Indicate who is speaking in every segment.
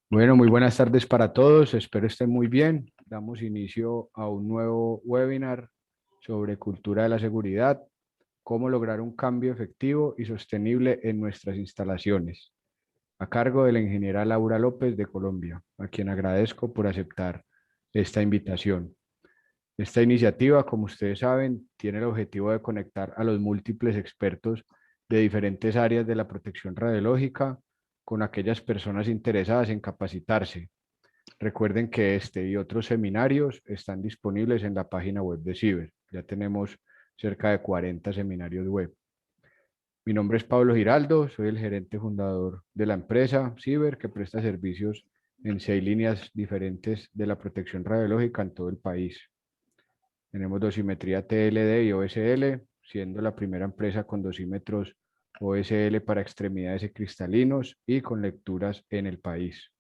Speaker 1: Bueno, muy buenas tardes para todos, espero estén muy bien. Damos inicio a un nuevo webinar sobre cultura de la seguridad, cómo lograr un cambio efectivo y sostenible en nuestras instalaciones, a cargo de la ingeniera Laura López de Colombia, a quien agradezco por aceptar esta invitación. Esta iniciativa, como ustedes saben, tiene el objetivo de conectar a los múltiples expertos de diferentes áreas de la protección radiológica con aquellas personas interesadas en capacitarse. Recuerden que este y otros seminarios están disponibles en la página web de Ciber. Ya tenemos cerca de 40 seminarios web. Mi nombre es Pablo Giraldo, soy el gerente fundador de la empresa Ciber, que presta servicios en 6 líneas diferentes de la protección radiológica en todo el país. Tenemos dosimetría TLD y OSL, siendo la primera empresa con dosímetros OSL para extremidades y cristalinos y con lecturas en el país.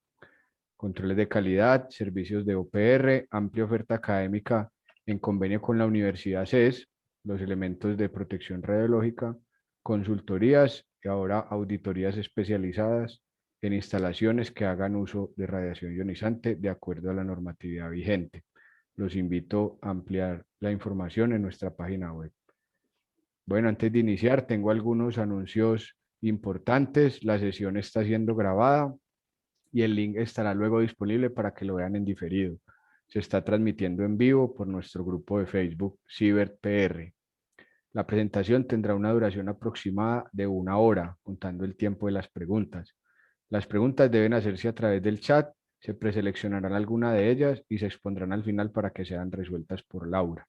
Speaker 1: Controles de calidad, servicios de OPR, amplia oferta académica en convenio con la Universidad CES, los elementos de protección radiológica, consultorías y ahora auditorías especializadas en instalaciones que hagan uso de radiación ionizante de acuerdo a la normatividad vigente. Los invito a ampliar la información en nuestra página web. Bueno, antes de iniciar, tengo algunos anuncios importantes. La sesión está siendo grabada y el link estará luego disponible para que lo vean en diferido. Se está transmitiendo en vivo por nuestro grupo de Facebook CiberPR. La presentación tendrá una duración aproximada de 1 hora, contando el tiempo de las preguntas. Las preguntas deben hacerse a través del chat, se preseleccionarán alguna de ellas y se expondrán al final para que sean resueltas por Laura.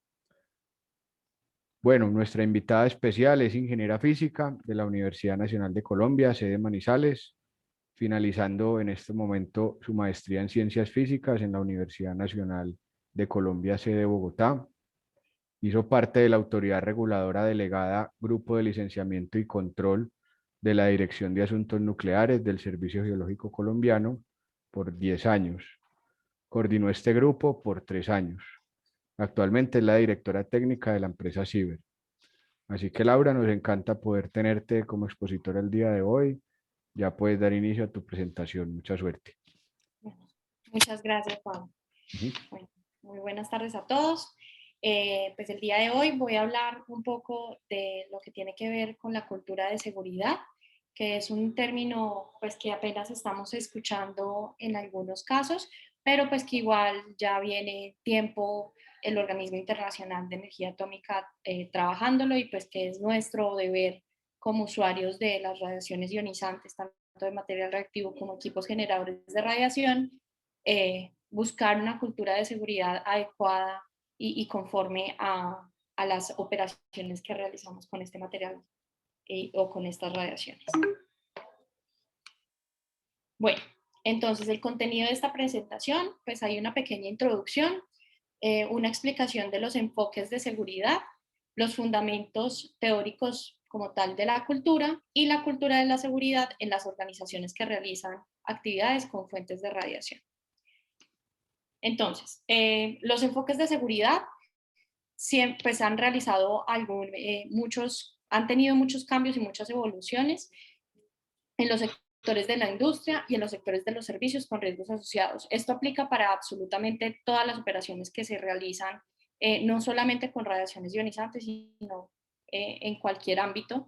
Speaker 1: Bueno, nuestra invitada especial es ingeniera física de la Universidad Nacional de Colombia, sede Manizales, finalizando en este momento su maestría en Ciencias Físicas en la Universidad Nacional de Colombia, sede Bogotá. Hizo parte de la autoridad reguladora delegada Grupo de Licenciamiento y Control de la Dirección de Asuntos Nucleares del Servicio Geológico Colombiano por 10 años. Coordinó este grupo por 3 años. Actualmente es la directora técnica de la empresa Ciber. Así que Laura, nos encanta poder tenerte como expositora el día de hoy. Ya puedes dar inicio a tu presentación. Mucha suerte.
Speaker 2: Bueno, muchas gracias, Juan.
Speaker 1: Ujú.
Speaker 2: Bueno, muy buenas tardes a todos. Pues el día de hoy voy a hablar un poco de lo que tiene que ver con la cultura de seguridad, que es un término pues que apenas estamos escuchando en algunos casos, pero pues que igual ya viene tiempo el Organismo Internacional de Energía Atómica trabajándolo y pues que es nuestro deber como usuarios de las radiaciones ionizantes, tanto de material reactivo como equipos generadores de radiación, buscar una cultura de seguridad adecuada y conforme a las operaciones que realizamos con este material o con estas radiaciones. Bueno, entonces el contenido de esta presentación, pues hay una pequeña introducción, una explicación de los enfoques de seguridad, los fundamentos teóricos como tal de la cultura y la cultura de la seguridad en las organizaciones que realizan actividades con fuentes de radiación. Entonces, los enfoques de seguridad siempre pues, han realizado han tenido muchos cambios y muchas evoluciones en los sectores de la industria y en los sectores de los servicios con riesgos asociados. Esto aplica para absolutamente todas las operaciones que se realizan, no solamente con radiaciones ionizantes, sino en cualquier ámbito.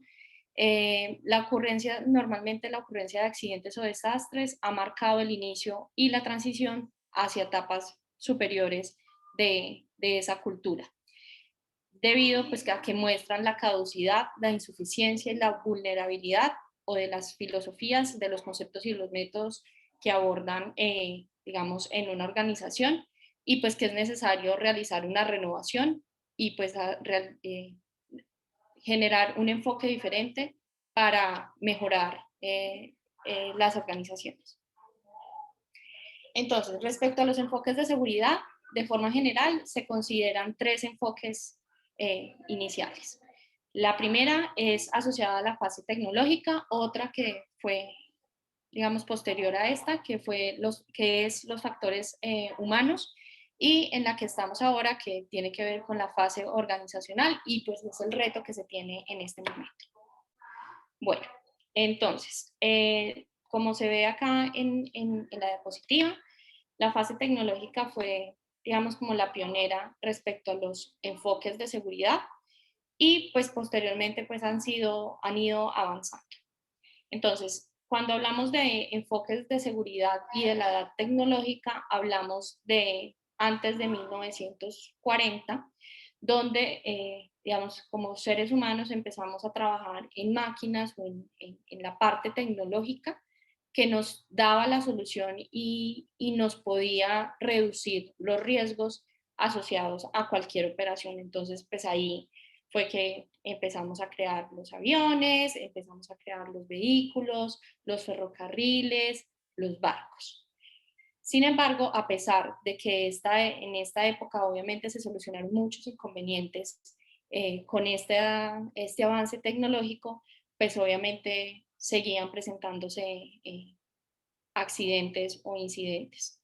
Speaker 2: Normalmente la ocurrencia de accidentes o desastres ha marcado el inicio y la transición hacia etapas superiores de esa cultura, debido pues, a que muestran la caducidad, la insuficiencia y la vulnerabilidad o de las filosofías, de los conceptos y los métodos que abordan, digamos, en una organización, y pues que es necesario realizar una renovación y pues generar un enfoque diferente para mejorar las organizaciones. Entonces, respecto a los enfoques de seguridad, de forma general se consideran 3 enfoques iniciales. La primera es asociada a la fase tecnológica, otra que fue, digamos, posterior a esta, que es los factores humanos, y en la que estamos ahora, que tiene que ver con la fase organizacional, y pues es el reto que se tiene en este momento. Bueno, entonces, como se ve acá en la diapositiva, la fase tecnológica fue, digamos, como la pionera respecto a los enfoques de seguridad y pues posteriormente pues han ido avanzando. Entonces, cuando hablamos de enfoques de seguridad y de la edad tecnológica, hablamos de antes de 1940, donde, digamos, como seres humanos empezamos a trabajar en máquinas o en la parte tecnológica que nos daba la solución y nos podía reducir los riesgos asociados a cualquier operación. Entonces, pues ahí fue que empezamos a crear los aviones, empezamos a crear los vehículos, los ferrocarriles, los barcos. Sin embargo, a pesar de que en esta época obviamente se solucionaron muchos inconvenientes con este avance tecnológico, pues obviamente seguían presentándose accidentes o incidentes.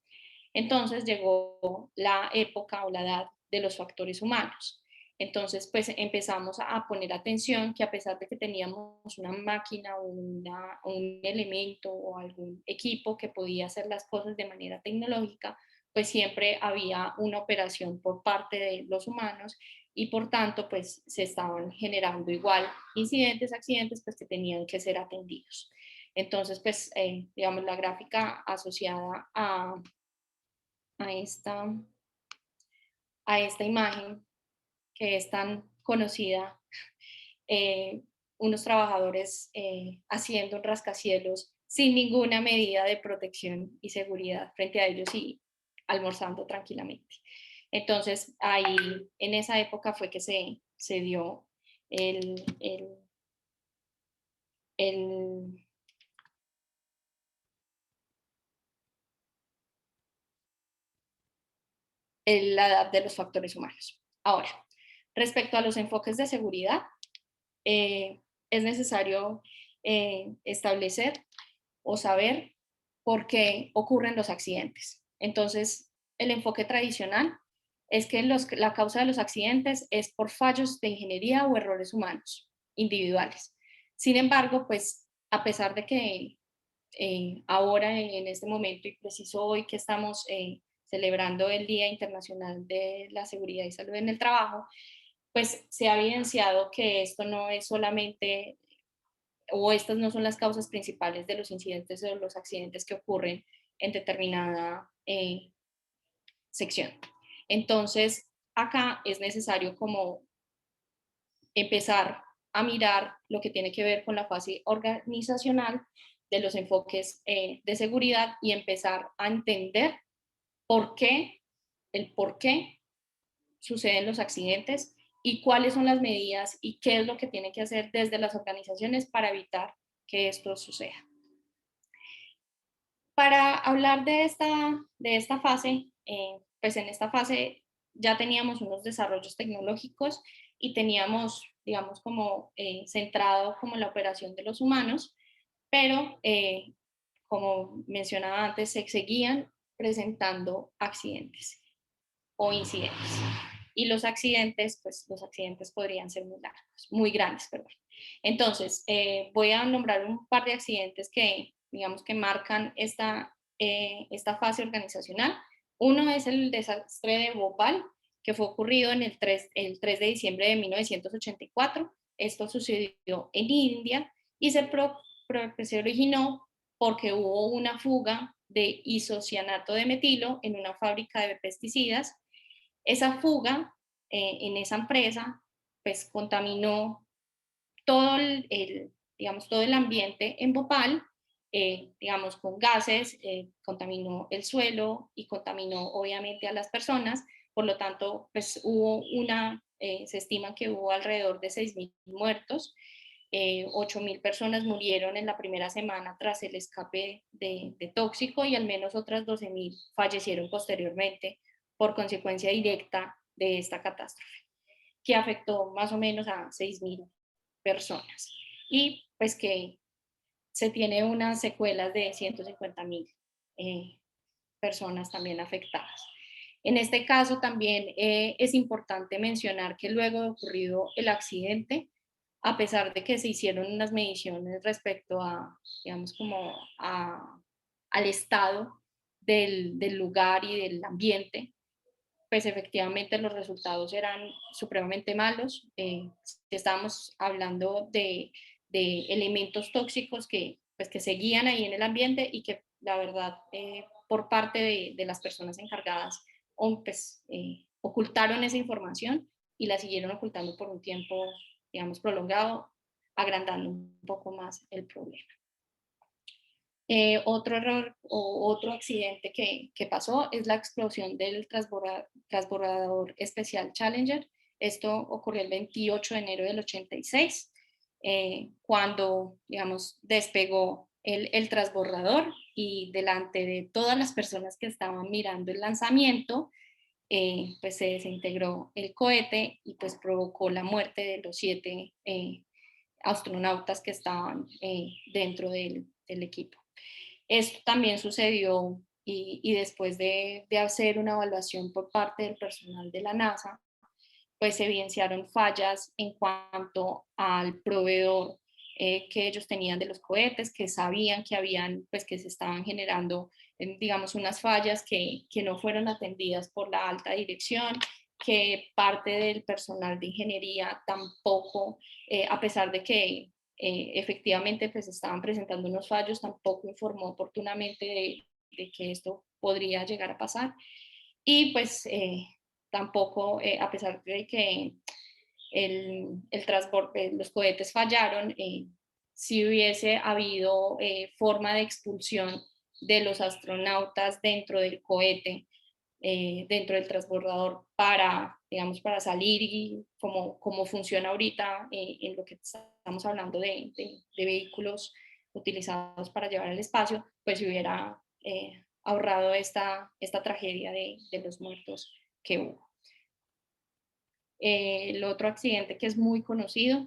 Speaker 2: Entonces llegó la época o la edad de los factores humanos. Entonces, pues empezamos a poner atención que a pesar de que teníamos una máquina o un elemento o algún equipo que podía hacer las cosas de manera tecnológica, pues siempre había una operación por parte de los humanos y por tanto, pues se estaban generando igual incidentes, accidentes, pues que tenían que ser atendidos. Entonces, pues, digamos, la gráfica asociada a esta, a esta imagen que es tan conocida, eh, unos trabajadores haciendo un rascacielos sin ninguna medida de protección y seguridad frente a ellos y almorzando tranquilamente. Entonces, ahí en esa época fue que se dio el, el, el la edad de los factores humanos. Ahora, respecto a los enfoques de seguridad, es necesario establecer o saber por qué ocurren los accidentes. Entonces, el enfoque tradicional es que la causa de los accidentes es por fallos de ingeniería o errores humanos individuales. Sin embargo, pues a pesar de que ahora en este momento y preciso hoy que estamos celebrando el Día Internacional de la Seguridad y Salud en el Trabajo, pues se ha evidenciado que esto no es solamente, o estas no son las causas principales de los incidentes o los accidentes que ocurren en determinada sección. Entonces, acá es necesario como empezar a mirar lo que tiene que ver con la fase organizacional de los enfoques de seguridad y empezar a entender por qué suceden los accidentes y cuáles son las medidas y qué es lo que tiene que hacer desde las organizaciones para evitar que esto suceda. Para hablar de esta fase, pues en esta fase ya teníamos unos desarrollos tecnológicos y teníamos, digamos, como centrado como la operación de los humanos, pero como mencionaba antes, se seguían presentando accidentes o incidentes. Y los accidentes, pues los accidentes podrían ser muy largos, muy grandes, perdón. Entonces, voy a nombrar un par de accidentes que, digamos, que marcan esta fase organizacional. Uno es el desastre de Bhopal, que fue ocurrido en el 3 de diciembre de 1984. Esto sucedió en India y se originó porque hubo una fuga de isocianato de metilo en una fábrica de pesticidas. Esa fuga en esa empresa pues contaminó todo digamos, todo el ambiente en Bhopal, digamos, con gases, contaminó el suelo y contaminó obviamente a las personas. Por lo tanto, pues se estima que hubo alrededor de 6.000 muertos. 8.000 personas murieron en la primera semana tras el escape de tóxico y al menos otras 12.000 fallecieron posteriormente por consecuencia directa de esta catástrofe, que afectó más o menos a 6.000 personas y pues que se tiene unas secuelas de 150.000 personas también afectadas. En este caso también es importante mencionar que luego de ocurrido el accidente, a pesar de que se hicieron unas mediciones respecto a, digamos, como al estado del lugar y del ambiente, pues efectivamente los resultados eran supremamente malos. Estábamos hablando de elementos tóxicos que, pues, que seguían ahí en el ambiente y que la verdad por parte de las personas encargadas pues, ocultaron esa información y la siguieron ocultando por un tiempo, digamos, prolongado, agrandando un poco más el problema. Otro error o otro accidente que pasó es la explosión del transbordador especial Challenger. Esto ocurrió el 28 de enero del 86, cuando, digamos, despegó el transbordador y delante de todas las personas que estaban mirando el lanzamiento, pues se desintegró el cohete y pues provocó la muerte de los 7 astronautas que estaban dentro del equipo. Esto también sucedió y después de hacer una evaluación por parte del personal de la NASA, pues se evidenciaron fallas en cuanto al proveedor que ellos tenían de los cohetes, que sabían que habían, pues que se estaban generando, digamos, unas fallas que no fueron atendidas por la alta dirección, que parte del personal de ingeniería tampoco, a pesar de que efectivamente pues estaban presentando unos fallos, tampoco informó oportunamente de que esto podría llegar a pasar. Y pues tampoco, a pesar de que el transporte, los cohetes fallaron, si hubiese habido forma de expulsión de los astronautas dentro del cohete, dentro del transbordador para, digamos, para salir y como funciona ahorita en lo que estamos hablando de vehículos utilizados para llevar al espacio, pues se hubiera ahorrado esta tragedia de los muertos que hubo. El otro accidente que es muy conocido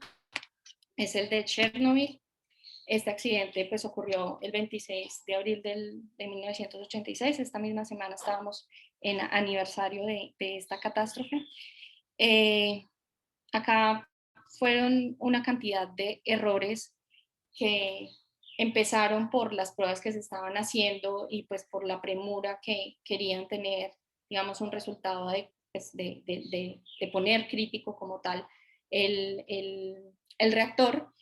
Speaker 2: es el de Chernobyl. Este accidente pues ocurrió el 26 de abril de 1986. Esta misma semana estábamos en aniversario de esta catástrofe. Acá fueron una cantidad de errores que empezaron por las pruebas que se estaban haciendo y pues por la premura que querían tener, digamos, un resultado pues, de poner crítico como tal el reactor,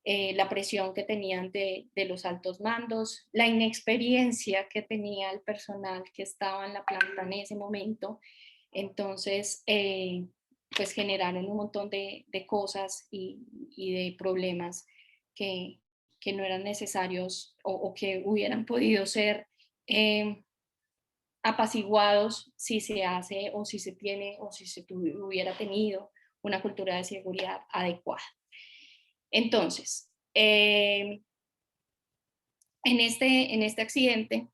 Speaker 2: la presión que tenían de los altos mandos, la inexperiencia que tenía el personal que estaba en la planta en ese momento. Entonces, pues generaron un montón de cosas y de problemas que no eran necesarios o que hubieran podido ser apaciguados si se hace o si se tiene o si se hubiera tenido una cultura de seguridad adecuada. Entonces, en este accidente,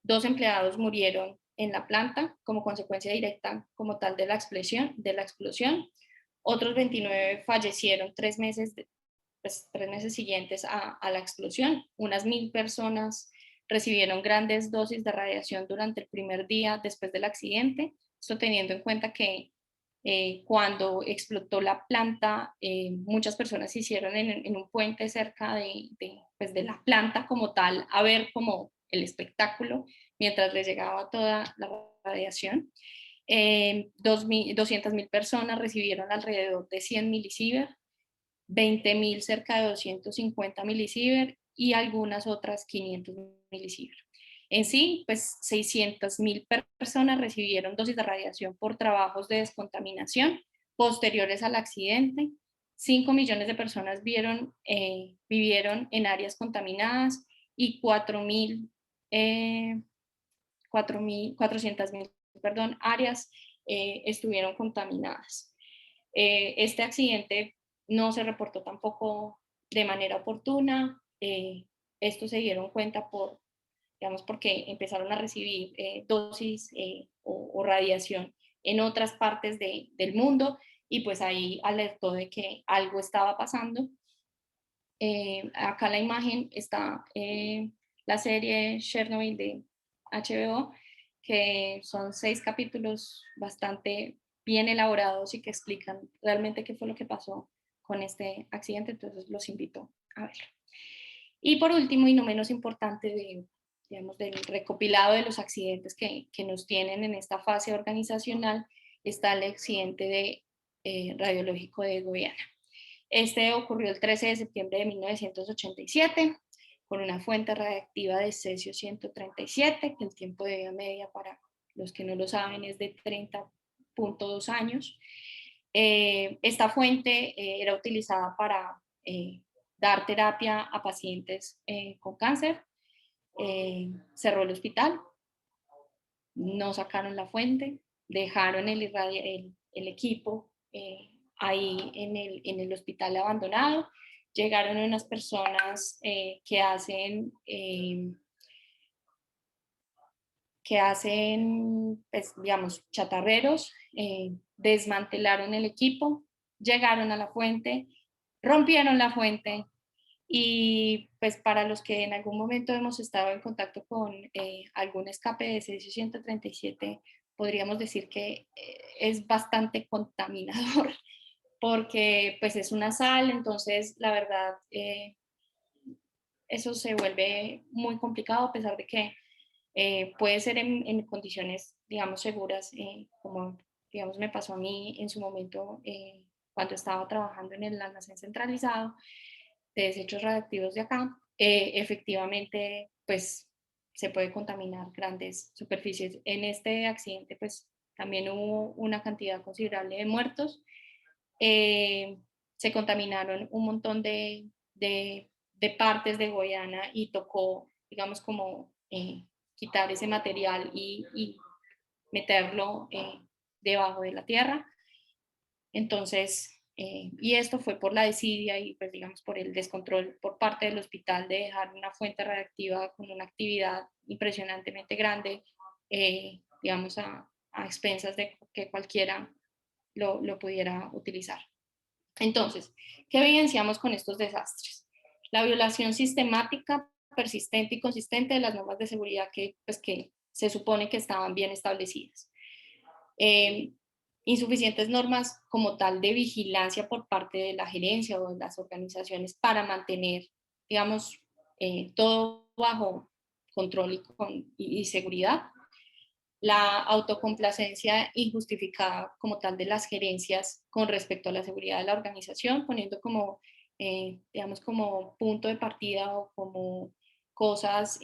Speaker 2: 2 empleados murieron en la planta como consecuencia directa como tal de la explosión. Otros 29 fallecieron 3 meses, pues, 3 meses siguientes a la explosión. Unas 1000 personas recibieron grandes dosis de radiación durante el primer día después del accidente. Esto teniendo en cuenta que cuando explotó la planta, muchas personas se hicieron en un puente cerca pues de la planta como tal a ver como el espectáculo mientras les llegaba toda la radiación. 200.000 personas recibieron alrededor de 100 milisievert, 20.000 cerca de 250 milisievert y algunas otras 500 milisievert. En sí, pues 600.000 personas recibieron dosis de radiación por trabajos de descontaminación posteriores al accidente. 5 millones de personas vivieron en áreas contaminadas y 400.000 áreas estuvieron contaminadas. Este accidente no se reportó tampoco de manera oportuna. Esto se dieron cuenta digamos, porque empezaron a recibir dosis o radiación en otras partes del mundo y pues ahí alertó de que algo estaba pasando. Acá la imagen está la serie Chernobyl de HBO, que son 6 capítulos bastante bien elaborados y que explican realmente qué fue lo que pasó con este accidente, entonces los invito a verlo. Y por último, y no menos importante, digamos, del recopilado de los accidentes que nos tienen en esta fase organizacional, está el accidente radiológico de Goiânia. Este ocurrió el 13 de septiembre de 1987 con una fuente radiactiva de cesio 137, que el tiempo de vida media, para los que no lo saben, es de 30.2 años. Esta fuente era utilizada para dar terapia a pacientes con cáncer. Cerró el hospital, no sacaron la fuente, dejaron el equipo ahí en el hospital abandonado. Llegaron unas personas que hacen, pues, digamos, chatarreros, desmantelaron el equipo, llegaron a la fuente, rompieron la fuente. Y pues para los que en algún momento hemos estado en contacto con algún escape de cesio 137, podríamos decir que es bastante contaminador porque pues es una sal, entonces la verdad eso se vuelve muy complicado, a pesar de que puede ser en condiciones, digamos, seguras, como digamos me pasó a mí en su momento cuando estaba trabajando en el almacén centralizado de desechos radiactivos de acá. Efectivamente, pues se puede contaminar grandes superficies. En este accidente, pues también hubo una cantidad considerable de muertos. Se contaminaron un montón de partes de Goiânia y tocó, digamos, como quitar ese material y meterlo debajo de la tierra. Entonces, y esto fue por la desidia y pues digamos por el descontrol por parte del hospital de dejar una fuente radiactiva con una actividad impresionantemente grande, digamos a expensas de que cualquiera lo pudiera utilizar. Entonces, ¿qué evidenciamos con estos desastres? La violación sistemática, persistente y consistente de las normas de seguridad que se supone que estaban bien establecidas. Insuficientes normas como tal de vigilancia por parte de la gerencia o de las organizaciones para mantener, digamos, todo bajo control y seguridad. La autocomplacencia injustificada como tal de las gerencias con respecto a la seguridad de la organización, poniendo como, digamos, como punto de partida o como cosas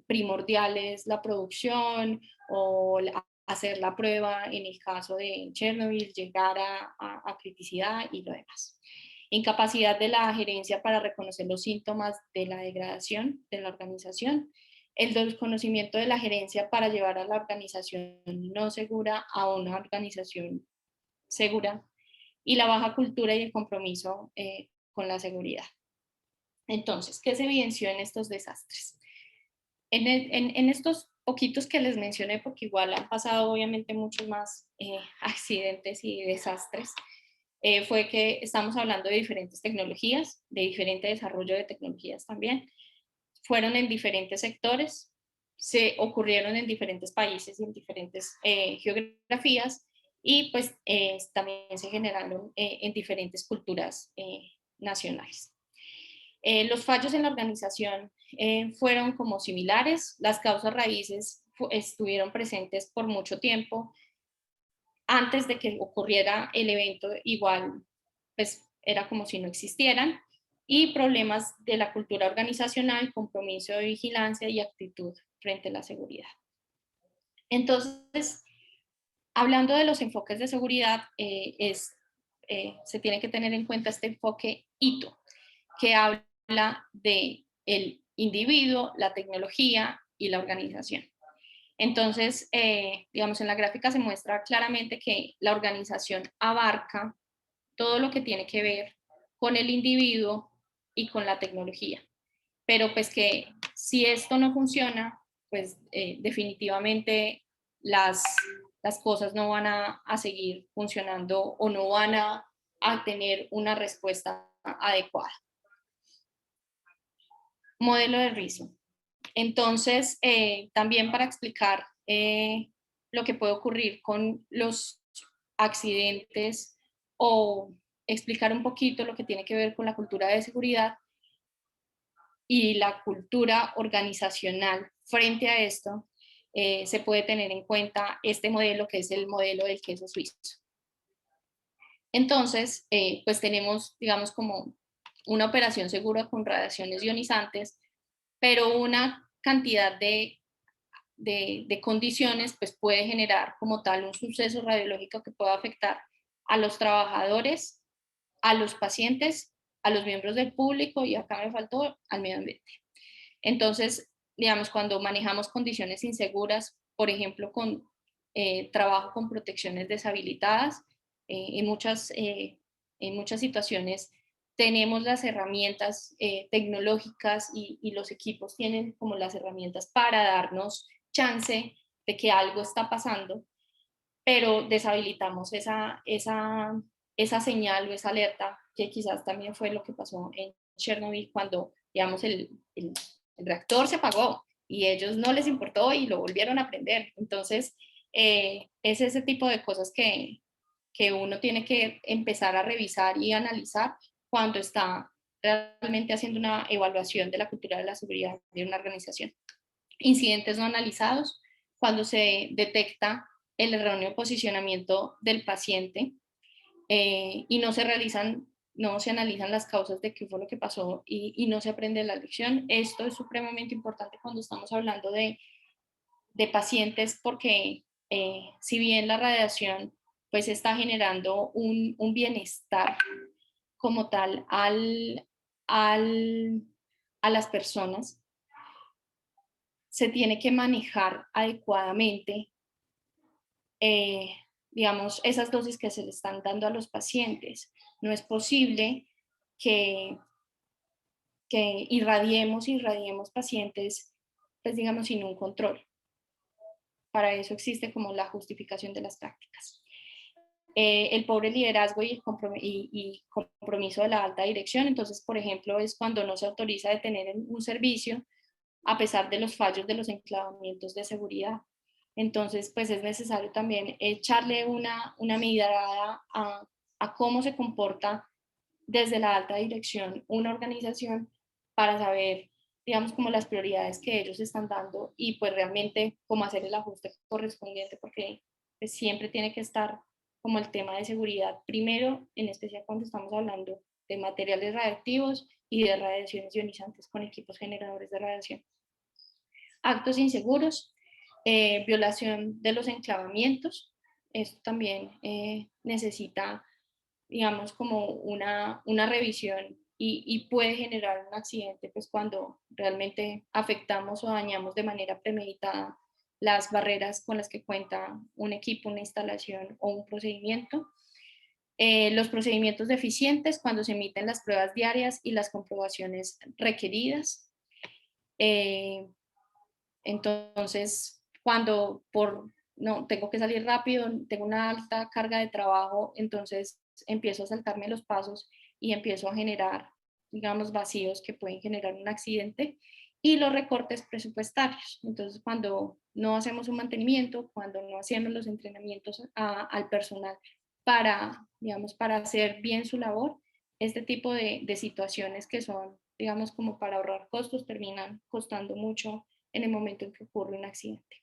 Speaker 2: primordiales la producción o hacer la prueba en el caso de Chernobyl, llegar a criticidad y lo demás. Incapacidad de la gerencia para reconocer los síntomas de la degradación de la organización, el desconocimiento de la gerencia para llevar a la organización no segura a una organización segura, y la baja cultura y el compromiso con la seguridad. Entonces, ¿qué se evidenció en estos desastres? En estos poquitos que les mencioné, porque igual han pasado obviamente muchos más accidentes y desastres, fue que estamos hablando de diferentes tecnologías, de diferente desarrollo de tecnologías también. Fueron en diferentes sectores, se ocurrieron en diferentes países y en diferentes geografías, y pues también se generaron en diferentes culturas nacionales. Los fallos en la organización fueron como similares, las causas raíces estuvieron presentes por mucho tiempo. Antes de que ocurriera el evento, igual pues era como si no existieran, y problemas de la cultura organizacional, compromiso de vigilancia y actitud frente a la seguridad. Entonces, hablando de los enfoques de seguridad, se tiene que tener en cuenta este enfoque ITO, que habla de el individuo, la tecnología y la organización. Entonces, digamos, en la gráfica se muestra claramente que la organización abarca todo lo que tiene que ver con el individuo y con la tecnología. Pero pues que si esto no funciona, pues definitivamente las cosas no van a seguir funcionando o no van a tener una respuesta adecuada. Modelo de Rizzo. Entonces, también para explicar lo que puede ocurrir con los accidentes o explicar un poquito lo que tiene que ver con la cultura de seguridad y la cultura organizacional frente a esto, se puede tener en cuenta este modelo que es el modelo del queso suizo. Entonces, pues tenemos, digamos, como una operación segura con radiaciones ionizantes, pero una cantidad de condiciones pues puede generar como tal un suceso radiológico que pueda afectar a los trabajadores, a los pacientes, a los miembros del público y acá me faltó al medio ambiente. Entonces, digamos, cuando manejamos condiciones inseguras, por ejemplo, con trabajo con protecciones deshabilitadas, en muchas situaciones tenemos las herramientas tecnológicas y los equipos tienen como las herramientas para darnos chance de que algo está pasando, pero deshabilitamos esa señal o esa alerta, que quizás también fue lo que pasó en Chernobyl cuando, digamos, el reactor se apagó y ellos no les importó y lo volvieron a prender. Entonces, es ese tipo de cosas que uno tiene que empezar a revisar y analizar cuando está realmente haciendo una evaluación de la cultura de la seguridad de una organización. Incidentes no analizados, cuando se detecta el erróneo posicionamiento del paciente y no se analizan las causas de qué fue lo que pasó y no se aprende la lección. Esto es supremamente importante cuando estamos hablando de pacientes porque si bien la radiación pues está generando un bienestar como tal a las personas, se tiene que manejar adecuadamente, digamos, esas dosis que se le están dando a los pacientes. No es posible que, que irradiemos pacientes, pues digamos, sin un control. Para eso existe como la justificación de las prácticas. El pobre liderazgo y compromiso de la alta dirección. Entonces, por ejemplo, es cuando no se autoriza detener un servicio a pesar de los fallos de los enclavamientos de seguridad. Entonces, pues es necesario también echarle una mirada a cómo se comporta desde la alta dirección una organización para saber, digamos, como las prioridades que ellos están dando y pues realmente cómo hacer el ajuste correspondiente, porque pues, siempre tiene que estar como el tema de seguridad primero, en especial cuando estamos hablando de materiales radiactivos y de radiaciones ionizantes con equipos generadores de radiación. Actos inseguros, violación de los enclavamientos, esto también necesita, digamos, como una revisión y puede generar un accidente pues cuando realmente afectamos o dañamos de manera premeditada las barreras con las que cuenta un equipo, una instalación o un procedimiento. Los procedimientos deficientes cuando se emiten las pruebas diarias y las comprobaciones requeridas. Entonces, cuando no, tengo que salir rápido, tengo una alta carga de trabajo, entonces empiezo a saltarme los pasos y empiezo a generar, digamos, vacíos que pueden generar un accidente y los recortes presupuestarios. Entonces, cuando no hacemos un mantenimiento, cuando no hacemos los entrenamientos al personal para, digamos, para hacer bien su labor, este tipo de situaciones que son, digamos, como para ahorrar costos, terminan costando mucho en el momento en que ocurre un accidente.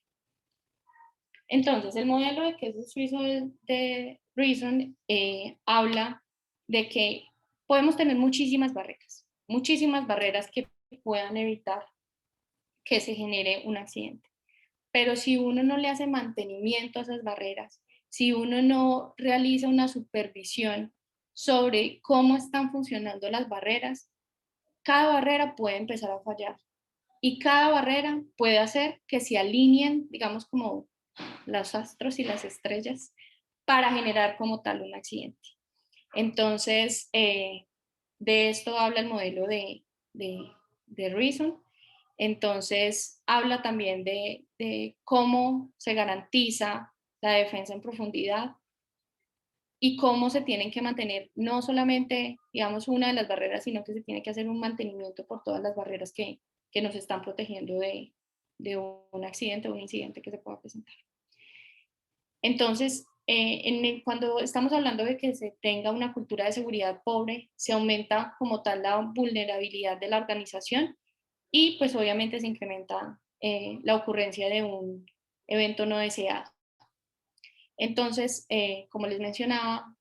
Speaker 2: Entonces, el modelo de queso suizo de Reason habla de que podemos tener muchísimas barreras que puedan evitar que se genere un accidente. Pero si uno no le hace mantenimiento a esas barreras, si uno no realiza una supervisión sobre cómo están funcionando las barreras, cada barrera puede empezar a fallar. Y cada barrera puede hacer que se alineen, digamos, como los astros y las estrellas para generar como tal un accidente. Entonces, de esto habla el modelo de Reason. Entonces, habla también de cómo se garantiza la defensa en profundidad y cómo se tienen que mantener no solamente, digamos, una de las barreras, sino que se tiene que hacer un mantenimiento por todas las barreras que nos están protegiendo de un accidente o un incidente que se pueda presentar. Entonces, Cuando estamos hablando de que se tenga una cultura de seguridad pobre, se aumenta como tal la vulnerabilidad de la organización y pues obviamente se incrementa la ocurrencia de un evento no deseado. Entonces, como les mencionaba,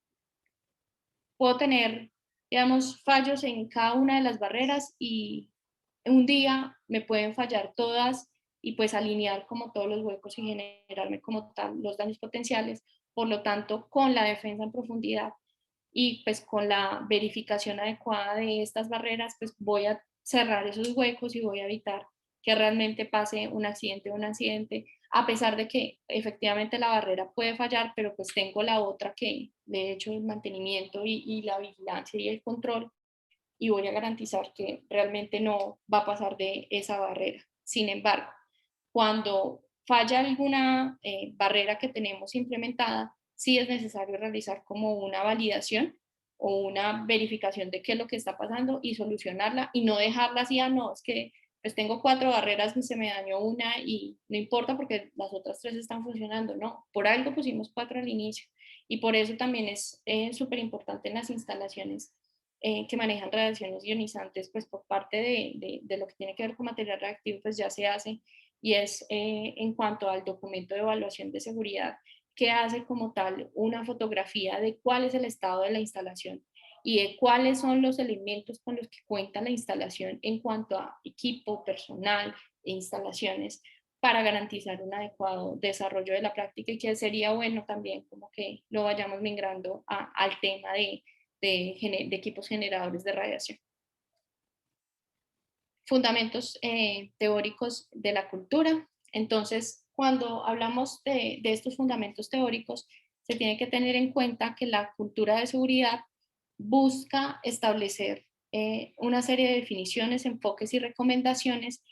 Speaker 2: puedo tener, digamos, fallos en cada una de las barreras y un día me pueden fallar todas y pues alinear como todos los huecos y generarme como tal los daños potenciales. Por lo tanto, con la defensa en profundidad y pues con la verificación adecuada de estas barreras, pues voy a cerrar esos huecos y voy a evitar que realmente pase un accidente, a pesar de que efectivamente la barrera puede fallar, pero pues tengo la otra que de hecho el mantenimiento y la vigilancia y el control y voy a garantizar que realmente no va a pasar de esa barrera. Sin embargo, cuando falla alguna barrera que tenemos implementada, sí es necesario realizar como una validación o una verificación de qué es lo que está pasando y solucionarla y no dejarla así, no, es que pues tengo 4 barreras, se me dañó una y no importa porque las otras 3 están funcionando, no, por algo pusimos 4 al inicio y por eso también es súper importante en las instalaciones que manejan radiaciones ionizantes, pues por parte de lo que tiene que ver con material reactivo, pues ya se hace y es en cuanto al documento de evaluación de seguridad que hace como tal una fotografía de cuál es el estado de la instalación y de cuáles son los elementos con los que cuenta la instalación en cuanto a equipo, personal e instalaciones para garantizar un adecuado desarrollo de la práctica y que sería bueno también como que lo vayamos migrando al tema de equipos generadores de radiación. Fundamentos teóricos de la cultura. Entonces, cuando hablamos de estos fundamentos teóricos, se tiene que tener en cuenta que la cultura de seguridad busca establecer una serie de definiciones, enfoques y recomendaciones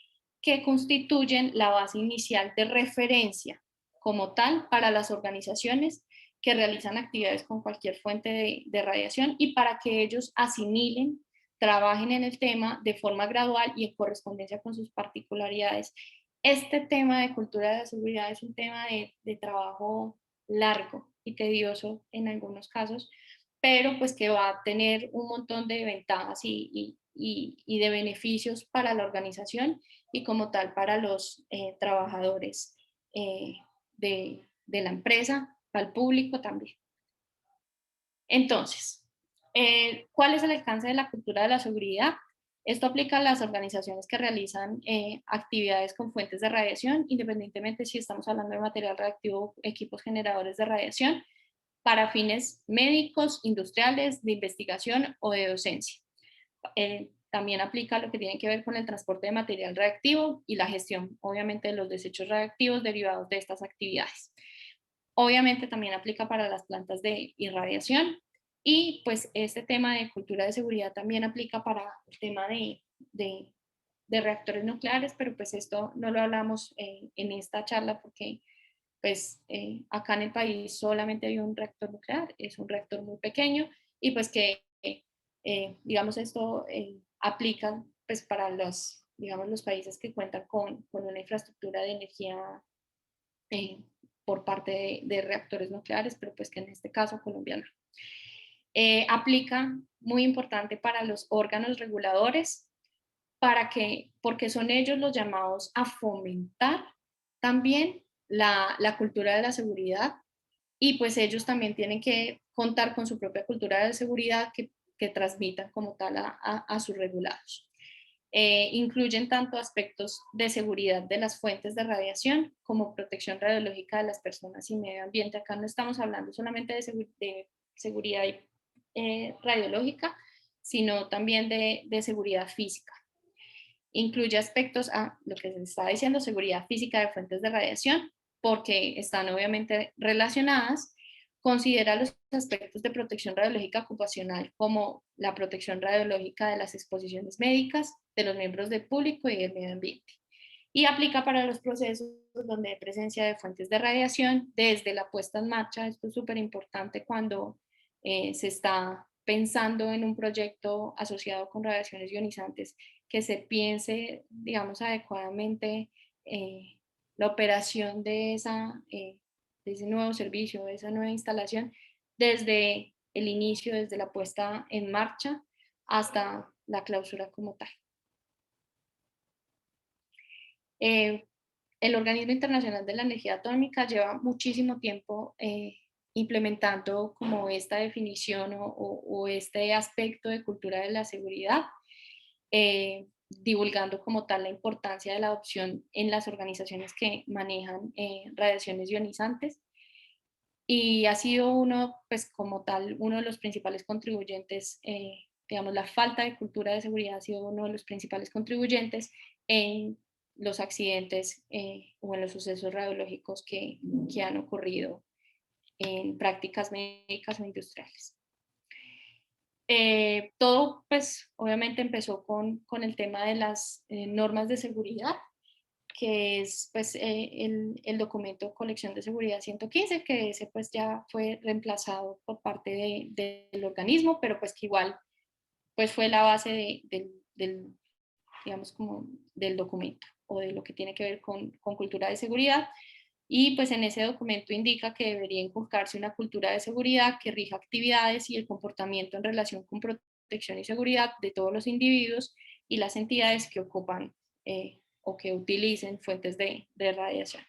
Speaker 2: que constituyen la base inicial de referencia como tal para las organizaciones que realizan actividades con cualquier fuente de radiación y para que ellos asimilen, trabajen en el tema de forma gradual y en correspondencia con sus particularidades. Este tema de cultura de seguridad es un tema de trabajo largo y tedioso en algunos casos, pero pues que va a tener un montón de ventajas y de beneficios para la organización y como tal para los trabajadores de la empresa, para el público también. Entonces, ¿cuál es el alcance de la cultura de la seguridad? Esto aplica a las organizaciones que realizan actividades con fuentes de radiación, independientemente si estamos hablando de material reactivo, equipos generadores de radiación, para fines médicos, industriales, de investigación o de docencia. También aplica lo que tiene que ver con el transporte de material reactivo y la gestión, obviamente, de los desechos reactivos derivados de estas actividades. Obviamente también aplica para las plantas de irradiación y pues este tema de cultura de seguridad también aplica para el tema de reactores nucleares, pero pues esto no lo hablamos en esta charla porque pues acá en el país solamente hay un reactor nuclear, es un reactor muy pequeño y pues que digamos esto aplica pues para los, digamos, los países que cuentan con una infraestructura de energía eh, por parte de reactores nucleares, pero pues que en este caso Colombia no. Aplica muy importante para los órganos reguladores, porque son ellos los llamados a fomentar también la cultura de la seguridad y pues ellos también tienen que contar con su propia cultura de seguridad que transmitan como tal a sus regulados. Incluyen tanto aspectos de seguridad de las fuentes de radiación como protección radiológica de las personas y medio ambiente. Acá no estamos hablando solamente de seguridad radiológica, sino también de seguridad física. Incluye aspectos a lo que se está diciendo, seguridad física de fuentes de radiación, porque están obviamente relacionadas. Considera los aspectos de protección radiológica ocupacional como la protección radiológica de las exposiciones médicas, de los miembros del público y del medio ambiente. Y aplica para los procesos donde hay presencia de fuentes de radiación desde la puesta en marcha. Esto es súper importante cuando se está pensando en un proyecto asociado con radiaciones ionizantes, que se piense, digamos, adecuadamente la operación de ese nuevo servicio, de esa nueva instalación, desde el inicio, desde la puesta en marcha hasta la clausura como tal. El Organismo Internacional de la Energía Atómica lleva muchísimo tiempo implementando como esta definición o este aspecto de cultura de la seguridad, divulgando como tal la importancia de la adopción en las organizaciones que manejan radiaciones ionizantes, y ha sido uno, pues como tal, uno de los principales contribuyentes, digamos, la falta de cultura de seguridad ha sido uno de los principales contribuyentes en los accidentes o en los sucesos radiológicos que han ocurrido en prácticas médicas o industriales. Todo, pues, obviamente empezó con el tema de las normas de seguridad, que es pues el documento Colección de Seguridad 115, que ese pues ya fue reemplazado por parte del organismo, pero pues que igual pues fue la base del, digamos, como del documento o de lo que tiene que ver con cultura de seguridad. Y pues en ese documento indica que debería inculcarse una cultura de seguridad que rija actividades y el comportamiento en relación con protección y seguridad de todos los individuos y las entidades que ocupan o que utilicen fuentes de radiación.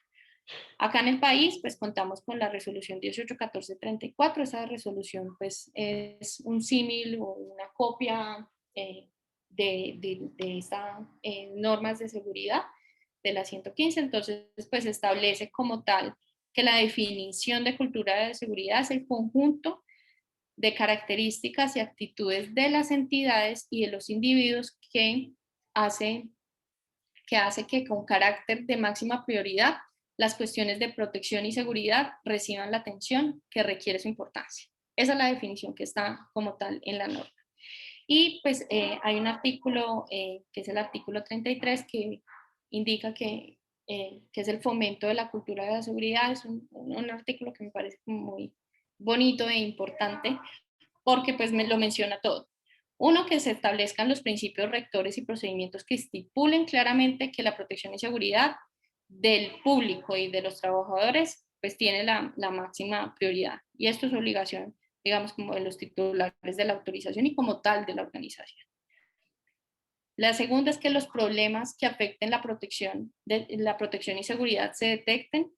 Speaker 2: Acá en el país, pues contamos con la resolución 181434. Esa resolución, pues, es un símil o una copia de estas normas de seguridad de la 115. Entonces, pues, establece como tal que la definición de cultura de seguridad es el conjunto de características y actitudes de las entidades y de los individuos que hace que con carácter de máxima prioridad las cuestiones de protección y seguridad reciban la atención que requiere su importancia. Esa es la definición que está como tal en la norma. Y pues hay un artículo, que es el artículo 33, que indica que es el fomento de la cultura de la seguridad. Es un artículo que me parece muy bonito e importante, porque pues lo menciona todo. Uno, que se establezcan los principios rectores y procedimientos que estipulen claramente que la protección y seguridad del público y de los trabajadores pues tiene la máxima prioridad. Y esto es obligación, digamos, como de los titulares de la autorización y como tal de la organización. La segunda es que los problemas que afecten la protección y seguridad se detecten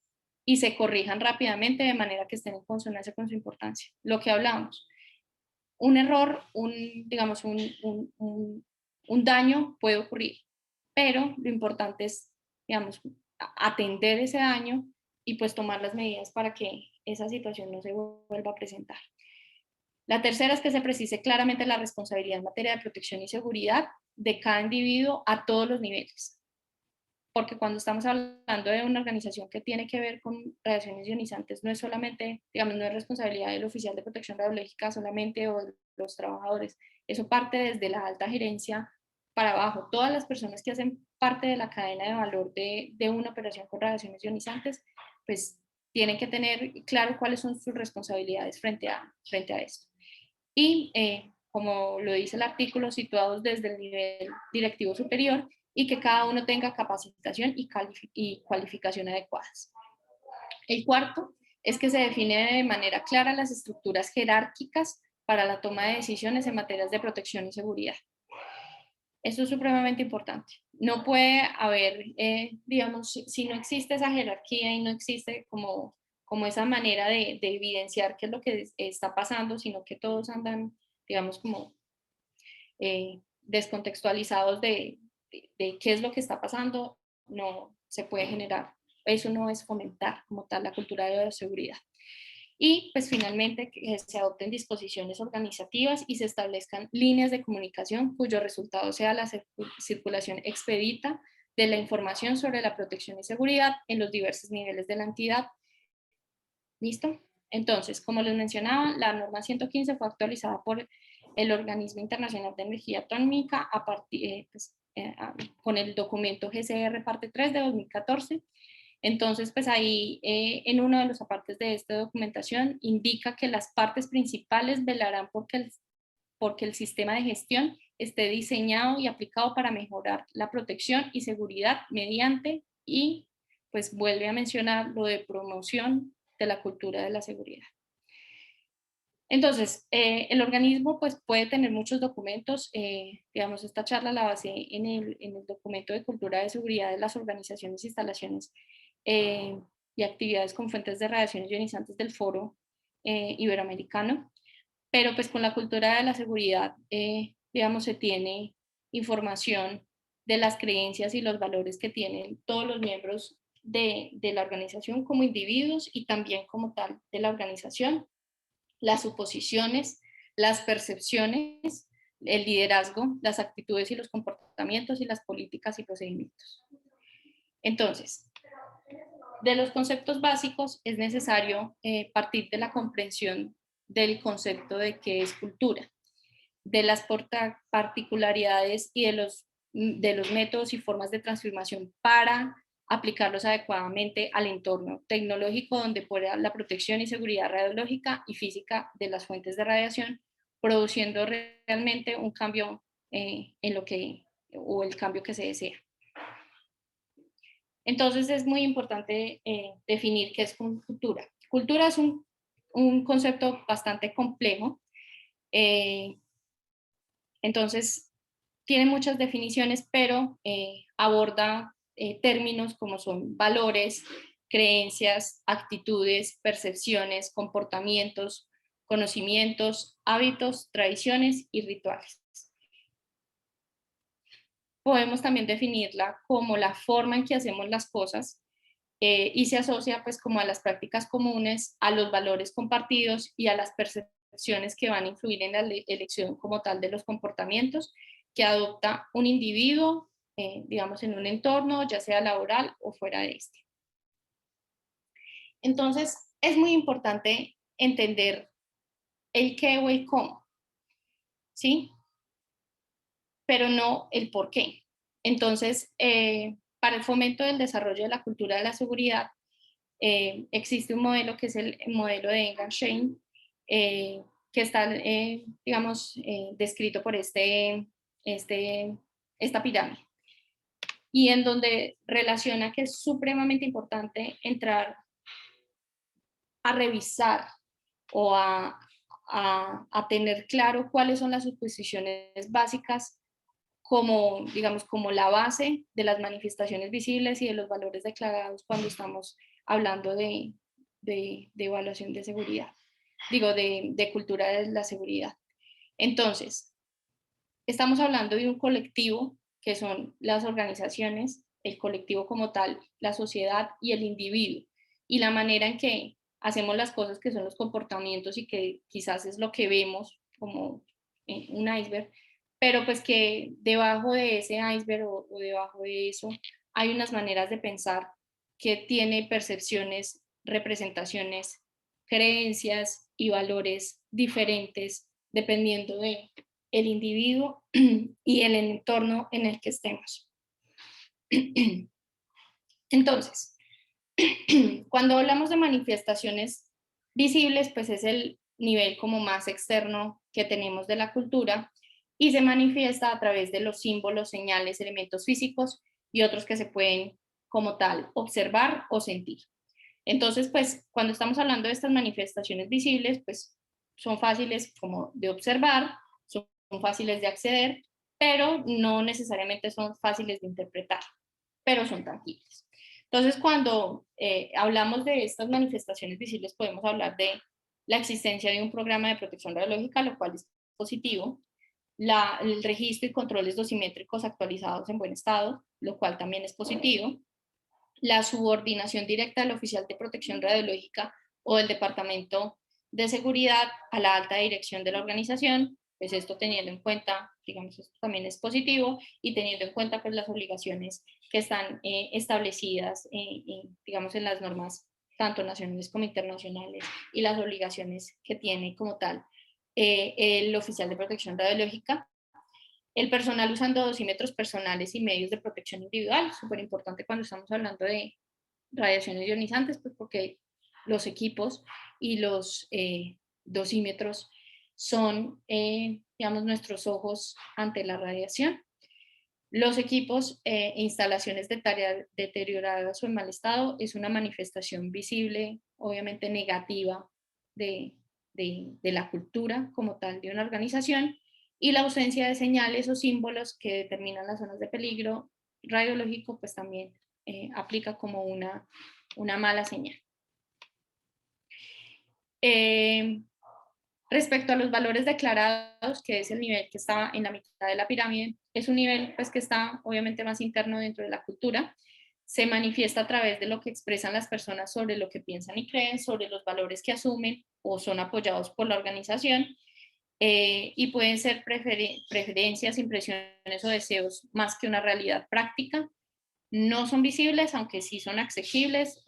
Speaker 2: y se corrijan rápidamente de manera que estén en consonancia con su importancia. Lo que hablamos, un error, digamos, un daño puede ocurrir, pero lo importante es, digamos, atender ese daño y pues tomar las medidas para que esa situación no se vuelva a presentar. La tercera es que se precise claramente la responsabilidad en materia de protección y seguridad de cada individuo a todos los niveles. Porque cuando estamos hablando de una organización que tiene que ver con radiaciones ionizantes, no es solamente, digamos, no es responsabilidad del oficial de protección radiológica solamente o de los trabajadores. Eso parte desde la alta gerencia para abajo. Todas las personas que hacen parte de la cadena de valor de una operación con radiaciones ionizantes, pues tienen que tener claro cuáles son sus responsabilidades frente a esto. Y como lo dice el artículo, situados desde el nivel directivo superior y que cada uno tenga capacitación y cualificación adecuadas. El cuarto es que se define de manera clara las estructuras jerárquicas para la toma de decisiones en materias de protección y seguridad. Esto es supremamente importante. No puede haber, digamos, si no existe esa jerarquía y no existe como esa manera de evidenciar qué es lo que está pasando, sino que todos andan, digamos, como descontextualizados de qué es lo que está pasando, no se puede generar. Eso no es fomentar como tal la cultura de la seguridad. Y pues finalmente que se adopten disposiciones organizativas y se establezcan líneas de comunicación cuyo resultado sea la circulación expedita de la información sobre la protección y seguridad en los diversos niveles de la entidad. ¿Listo? Entonces, como les mencionaba, la norma 115 fue actualizada por el Organismo Internacional de Energía Atómica con el documento GCR parte 3 de 2014. Entonces, pues ahí en uno de los apartes de esta documentación indica que las partes principales velarán porque el sistema de gestión esté diseñado y aplicado para mejorar la protección y seguridad mediante, y pues vuelve a mencionar lo de promoción de la cultura de la seguridad. Entonces, el organismo pues, puede tener muchos documentos. Digamos, esta charla la basé en el documento de cultura de seguridad de las organizaciones, instalaciones y actividades con fuentes de radiaciones ionizantes del Foro Iberoamericano. Pero pues con la cultura de la seguridad, digamos, se tiene información de las creencias y los valores que tienen todos los miembros de la organización como individuos y también como tal de la organización, las suposiciones, las percepciones, el liderazgo, las actitudes y los comportamientos y las políticas y procedimientos. Entonces, de los conceptos básicos es necesario partir de la comprensión del concepto de qué es cultura, de las particularidades y de los métodos y formas de transformación para aplicarlos adecuadamente al entorno tecnológico donde pueda la protección y seguridad radiológica y física de las fuentes de radiación, produciendo realmente un cambio en lo que, o el cambio que se desea. Entonces es muy importante definir qué es cultura. Cultura es un concepto bastante complejo. Entonces tiene muchas definiciones, pero aborda términos como son valores, creencias, actitudes, percepciones, comportamientos, conocimientos, hábitos, tradiciones y rituales. Podemos también definirla como la forma en que hacemos las cosas y se asocia pues como a las prácticas comunes, a los valores compartidos y a las percepciones que van a influir en la elección como tal de los comportamientos que adopta un individuo, digamos en un entorno, ya sea laboral o fuera de este. Entonces es muy importante entender el qué o el cómo, ¿sí? Pero no el por qué. Entonces, para el fomento del desarrollo de la cultura de la seguridad, existe un modelo que es el modelo de Engan-Schein, que está, digamos, descrito por esta pirámide, y en donde relaciona que es supremamente importante entrar a revisar o a tener claro cuáles son las suposiciones básicas como, digamos, como la base de las manifestaciones visibles y de los valores declarados cuando estamos hablando de evaluación de seguridad, digo, de cultura de la seguridad. Entonces, estamos hablando de un colectivo que son las organizaciones, el colectivo como tal, la sociedad y el individuo, y la manera en que hacemos las cosas que son los comportamientos y que quizás es lo que vemos como un iceberg, pero pues que debajo de ese iceberg o debajo de eso hay unas maneras de pensar que tiene percepciones, representaciones, creencias y valores diferentes dependiendo de el individuo y el entorno en el que estemos. Entonces, cuando hablamos de manifestaciones visibles, pues es el nivel como más externo que tenemos de la cultura y se manifiesta a través de los símbolos, señales, elementos físicos y otros que se pueden como tal observar o sentir. Entonces, pues cuando estamos hablando de estas manifestaciones visibles, pues son fáciles como de observar, son fáciles de acceder, pero no necesariamente son fáciles de interpretar, pero son tangibles. Entonces, cuando hablamos de estas manifestaciones visibles, podemos hablar de la existencia de un programa de protección radiológica, lo cual es positivo, el registro y controles dosimétricos actualizados en buen estado, lo cual también es positivo, la subordinación directa del oficial de protección radiológica o del departamento de seguridad a la alta dirección de la organización, pues esto teniendo en cuenta, digamos, esto también es positivo y teniendo en cuenta pues las obligaciones que están establecidas, digamos, en las normas tanto nacionales como internacionales y las obligaciones que tiene como tal el oficial de protección radiológica. El personal usando dosímetros personales y medios de protección individual, súper importante cuando estamos hablando de radiaciones ionizantes, pues porque los equipos y los dosímetros son, digamos, nuestros ojos ante la radiación. Los equipos e instalaciones deterioradas o en mal estado es una manifestación visible obviamente negativa de la cultura como tal de una organización, y la ausencia de señales o símbolos que determinan las zonas de peligro radiológico, pues también aplica como una mala señal. Respecto a los valores declarados, que es el nivel que está en la mitad de la pirámide, es un nivel pues, que está obviamente más interno dentro de la cultura, se manifiesta a través de lo que expresan las personas sobre lo que piensan y creen, sobre los valores que asumen o son apoyados por la organización, y pueden ser preferencias, impresiones o deseos más que una realidad práctica. No son visibles, aunque sí son accesibles,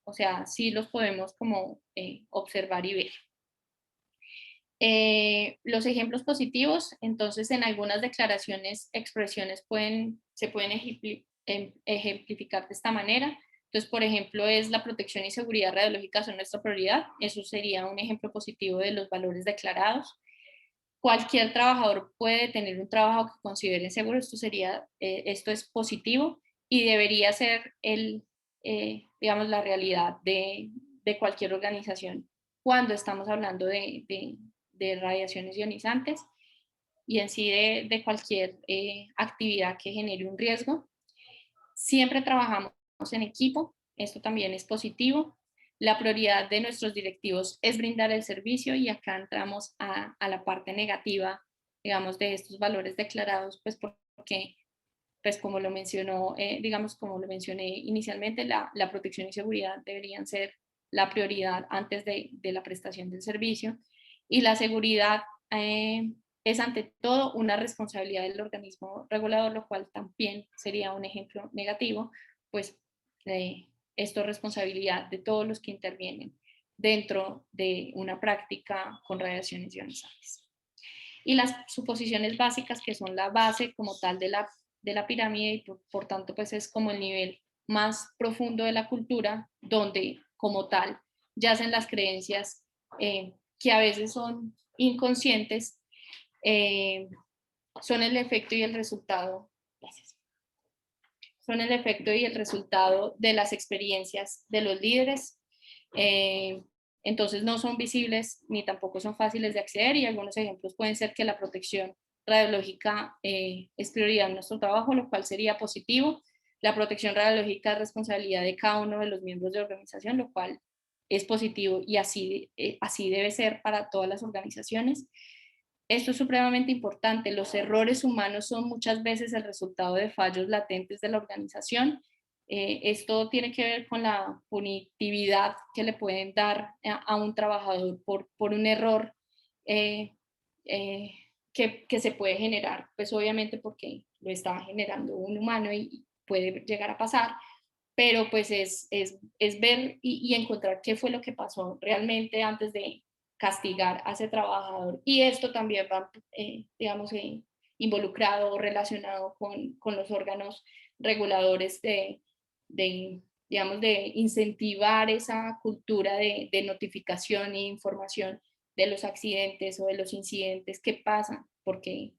Speaker 2: o sea, sí los podemos como observar y ver. Los ejemplos positivos, entonces en algunas declaraciones, expresiones se pueden ejemplificar de esta manera. Entonces, por ejemplo, es la protección y seguridad radiológica son nuestra prioridad. Eso sería un ejemplo positivo de los valores declarados. Cualquier trabajador puede tener un trabajo que considere seguro. Esto es positivo y debería ser digamos, la realidad de cualquier organización cuando estamos hablando de radiaciones ionizantes y en sí de cualquier actividad que genere un riesgo. Siempre trabajamos en equipo, esto también es positivo. La prioridad de nuestros directivos es brindar el servicio y acá entramos a la parte negativa, digamos, de estos valores declarados, pues porque, pues como lo mencionó, digamos, como lo mencioné inicialmente, la protección y seguridad deberían ser la prioridad antes de la prestación del servicio y la seguridad es ante todo una responsabilidad del organismo regulador, lo cual también sería un ejemplo negativo, pues esto es responsabilidad de todos los que intervienen dentro de una práctica con radiaciones ionizantes. Y las suposiciones básicas, que son la base como tal de la pirámide y por tanto pues es como el nivel más profundo de la cultura, donde como tal yacen las creencias que a veces son inconscientes, son el efecto y el resultado, gracias, son el efecto y el resultado de las experiencias de los líderes. Entonces no son visibles ni tampoco son fáciles de acceder y algunos ejemplos pueden ser que la protección radiológica es prioridad en nuestro trabajo, lo cual sería positivo. La protección radiológica es responsabilidad de cada uno de los miembros de la organización, lo cual es positivo y así debe ser para todas las organizaciones. Esto es supremamente importante. Los errores humanos son muchas veces el resultado de fallos latentes de la organización. Esto tiene que ver con la punitividad que le pueden dar a un trabajador por un error que se puede generar, pues obviamente porque lo está generando un humano y puede llegar a pasar, pero pues es ver y encontrar qué fue lo que pasó realmente antes de castigar a ese trabajador. Y esto también va, digamos, involucrado o relacionado con los órganos reguladores digamos, de incentivar esa cultura de notificación e información de los accidentes o de los incidentes que pasan, porque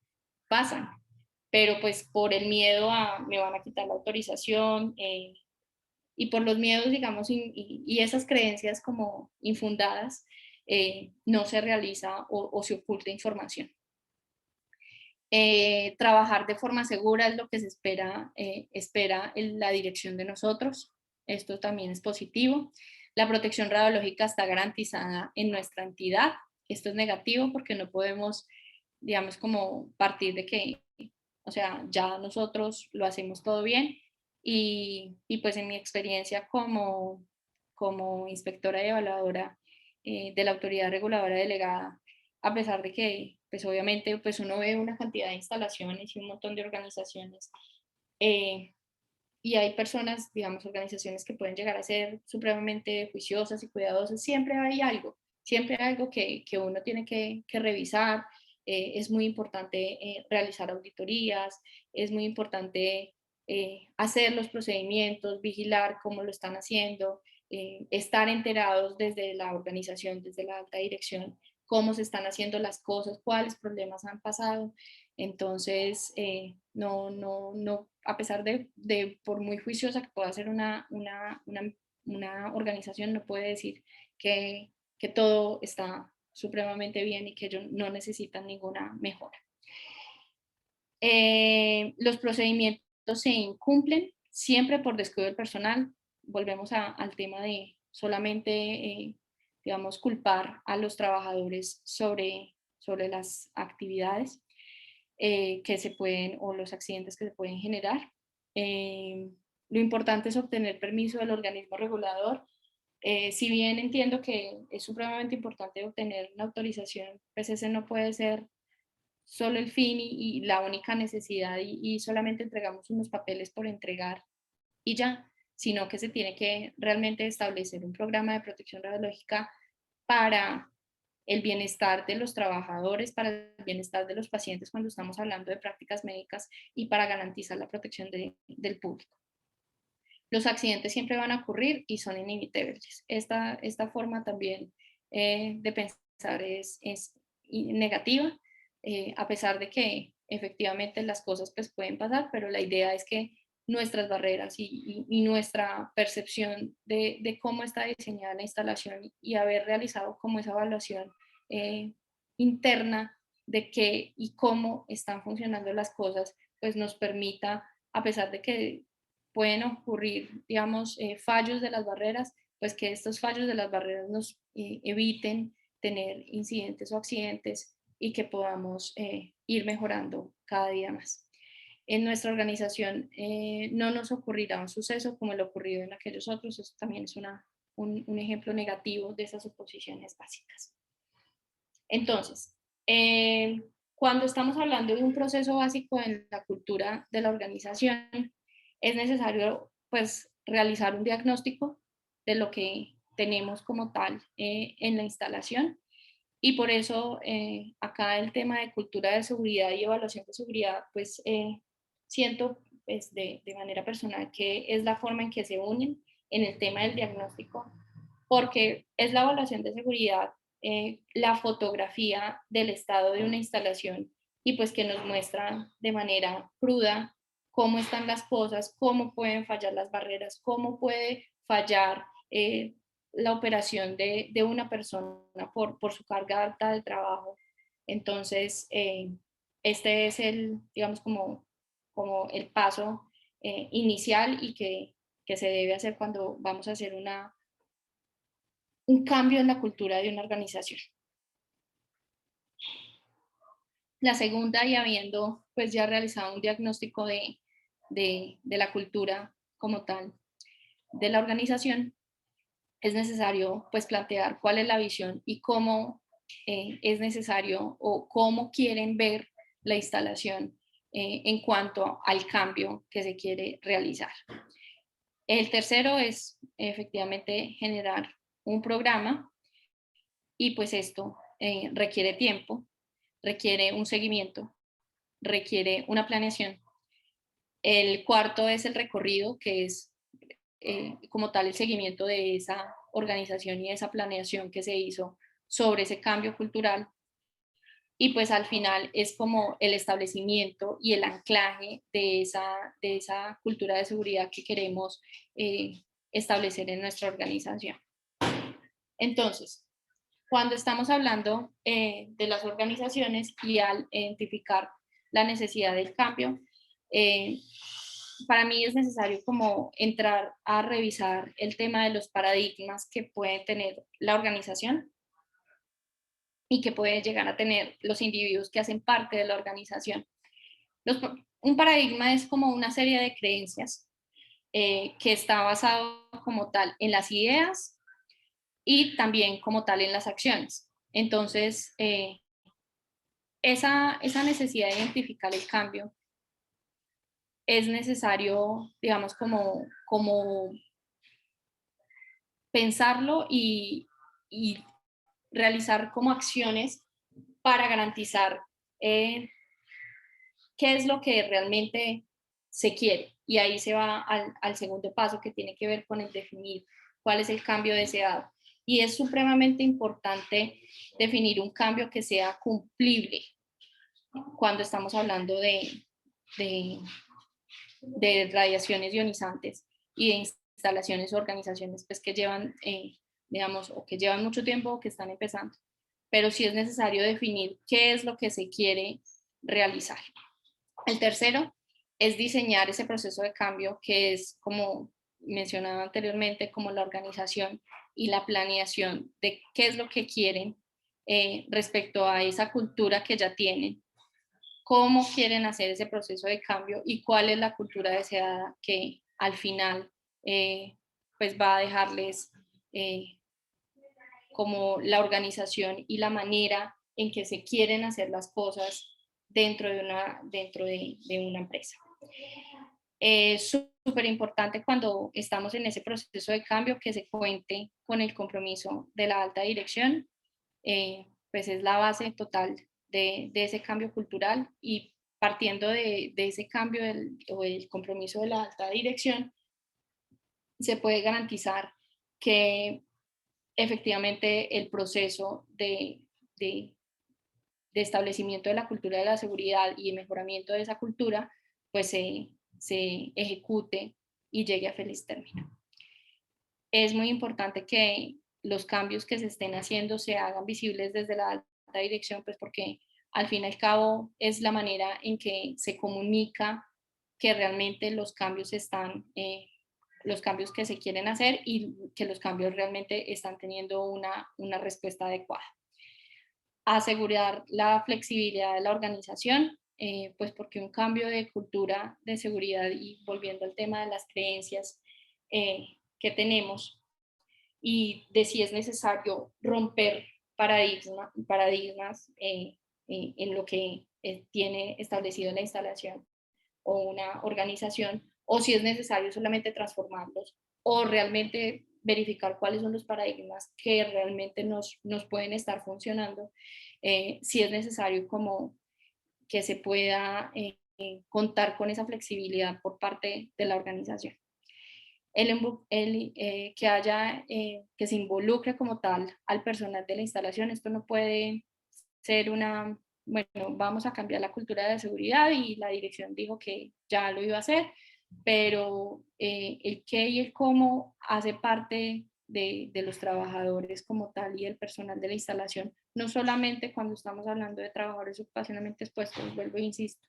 Speaker 2: pasan, pero pues por el miedo a me van a quitar la autorización, y por los miedos, digamos, y esas creencias como infundadas, no se realiza o se oculta información. Trabajar de forma segura es lo que se espera en la dirección de nosotros. Esto también es positivo. La protección radiológica está garantizada en nuestra entidad. Esto es negativo porque no podemos, digamos, como partir de que, o sea, ya nosotros lo hacemos todo bien. Y pues en mi experiencia como inspectora y evaluadora de la autoridad reguladora delegada, a pesar de que, pues obviamente, pues uno ve una cantidad de instalaciones y un montón de organizaciones, y hay personas, digamos, organizaciones que pueden llegar a ser supremamente juiciosas y cuidadosas, siempre hay algo que uno tiene que revisar. Es muy importante realizar auditorías, es muy importante hacer los procedimientos, vigilar cómo lo están haciendo, estar enterados desde la organización, desde la alta dirección, cómo se están haciendo las cosas, cuáles problemas han pasado. Entonces, no, a pesar de por muy juiciosa que pueda ser una una organización no puede decir que todo está supremamente bien y que ellos no necesitan ninguna mejora. Los procedimientos se incumplen siempre por descuido del personal. Volvemos al tema de solamente, digamos, culpar a los trabajadores sobre las actividades que se pueden o los accidentes que se pueden generar. Lo importante es obtener permiso del organismo regulador. Si bien entiendo que es supremamente importante obtener una autorización, pues ese no puede ser solo el fin y la única necesidad y solamente entregamos unos papeles por entregar y ya, sino que se tiene que realmente establecer un programa de protección radiológica para el bienestar de los trabajadores, para el bienestar de los pacientes cuando estamos hablando de prácticas médicas y para garantizar la protección del público. Los accidentes siempre van a ocurrir y son inevitables. Esta forma también de pensar es negativa, a pesar de que efectivamente las cosas pues pueden pasar, pero la idea es que nuestras barreras y nuestra percepción de cómo está diseñada la instalación y haber realizado como esa evaluación interna de qué y cómo están funcionando las cosas, pues nos permita, a pesar de que pueden ocurrir, digamos, fallos de las barreras, pues que estos fallos de las barreras nos eviten tener incidentes o accidentes y que podamos ir mejorando cada día más. En nuestra organización no nos ocurrirá un suceso como el ocurrido en aquellos otros. Eso también es un ejemplo negativo de esas suposiciones básicas. Entonces, cuando estamos hablando de un proceso básico en la cultura de la organización, es necesario pues realizar un diagnóstico de lo que tenemos como tal en la instalación. Y por eso acá el tema de cultura de seguridad y evaluación de seguridad, pues siento pues, de manera personal que es la forma en que se unen en el tema del diagnóstico, porque es la evaluación de seguridad, la fotografía del estado de una instalación y pues que nos muestra de manera cruda cómo están las cosas, cómo pueden fallar las barreras, cómo puede fallar la operación de una persona por su carga alta de trabajo. Entonces, este es el, digamos, como el paso inicial y que se debe hacer cuando vamos a hacer un cambio en la cultura de una organización. La segunda, y habiendo pues ya realizado un diagnóstico de la cultura como tal de la organización, es necesario pues plantear cuál es la visión y cómo es necesario o cómo quieren ver la instalación en cuanto al cambio que se quiere realizar. El tercero es efectivamente generar un programa y pues esto requiere tiempo, requiere un seguimiento, requiere una planeación. El cuarto es el recorrido, que es como tal el seguimiento de esa organización y esa planeación que se hizo sobre ese cambio cultural. Y pues al final es como el establecimiento y el anclaje de esa cultura de seguridad que queremos establecer en nuestra organización. Entonces, cuando estamos hablando de las organizaciones y al identificar la necesidad del cambio, para mí es necesario como entrar a revisar el tema de los paradigmas que puede tener la organización y que pueden llegar a tener los individuos que hacen parte de la organización. Un paradigma es como una serie de creencias que está basado como tal en las ideas y también como tal en las acciones. Entonces, esa necesidad de identificar el cambio es necesario, digamos, como pensarlo y realizar como acciones para garantizar qué es lo que realmente se quiere. Y ahí se va al segundo paso, que tiene que ver con el definir cuál es el cambio deseado. Y es supremamente importante definir un cambio que sea cumplible cuando estamos hablando de radiaciones ionizantes y de instalaciones o organizaciones pues, que llevan, digamos, o que llevan mucho tiempo o que están empezando. Pero sí es necesario definir qué es lo que se quiere realizar. El tercero es diseñar ese proceso de cambio que es, como mencionaba anteriormente, como la organización y la planeación de qué es lo que quieren respecto a esa cultura que ya tienen, cómo quieren hacer ese proceso de cambio y cuál es la cultura deseada que al final pues va a dejarles como la organización y la manera en que se quieren hacer las cosas dentro de una empresa. Es súper importante cuando estamos en ese proceso de cambio que se cuente con el compromiso de la alta dirección, pues es la base total de ese cambio cultural, y partiendo de ese cambio o el compromiso de la alta dirección, se puede garantizar que efectivamente el proceso de establecimiento de la cultura de la seguridad y de mejoramiento de esa cultura, pues se ejecute y llegue a feliz término. Es muy importante que los cambios que se estén haciendo se hagan visibles desde la alta dirección, pues porque al fin y al cabo es la manera en que se comunica que realmente los cambios los cambios que se quieren hacer y que los cambios realmente están teniendo una respuesta adecuada. Asegurar la flexibilidad de la organización, pues porque un cambio de cultura de seguridad, y volviendo al tema de las creencias que tenemos, y de si es necesario romper paradigmas en lo que tiene establecido la instalación o una organización, o si es necesario solamente transformarlos, o realmente verificar cuáles son los paradigmas que realmente nos pueden estar funcionando, si es necesario como que se pueda contar con esa flexibilidad por parte de la organización. Que se involucre como tal al personal de la instalación. Esto no puede ser bueno, vamos a cambiar la cultura de seguridad y la dirección dijo que ya lo iba a hacer, pero el qué y el cómo hace parte de los trabajadores como tal y el personal de la instalación, no solamente cuando estamos hablando de trabajadores ocupacionalmente expuestos, vuelvo e insisto,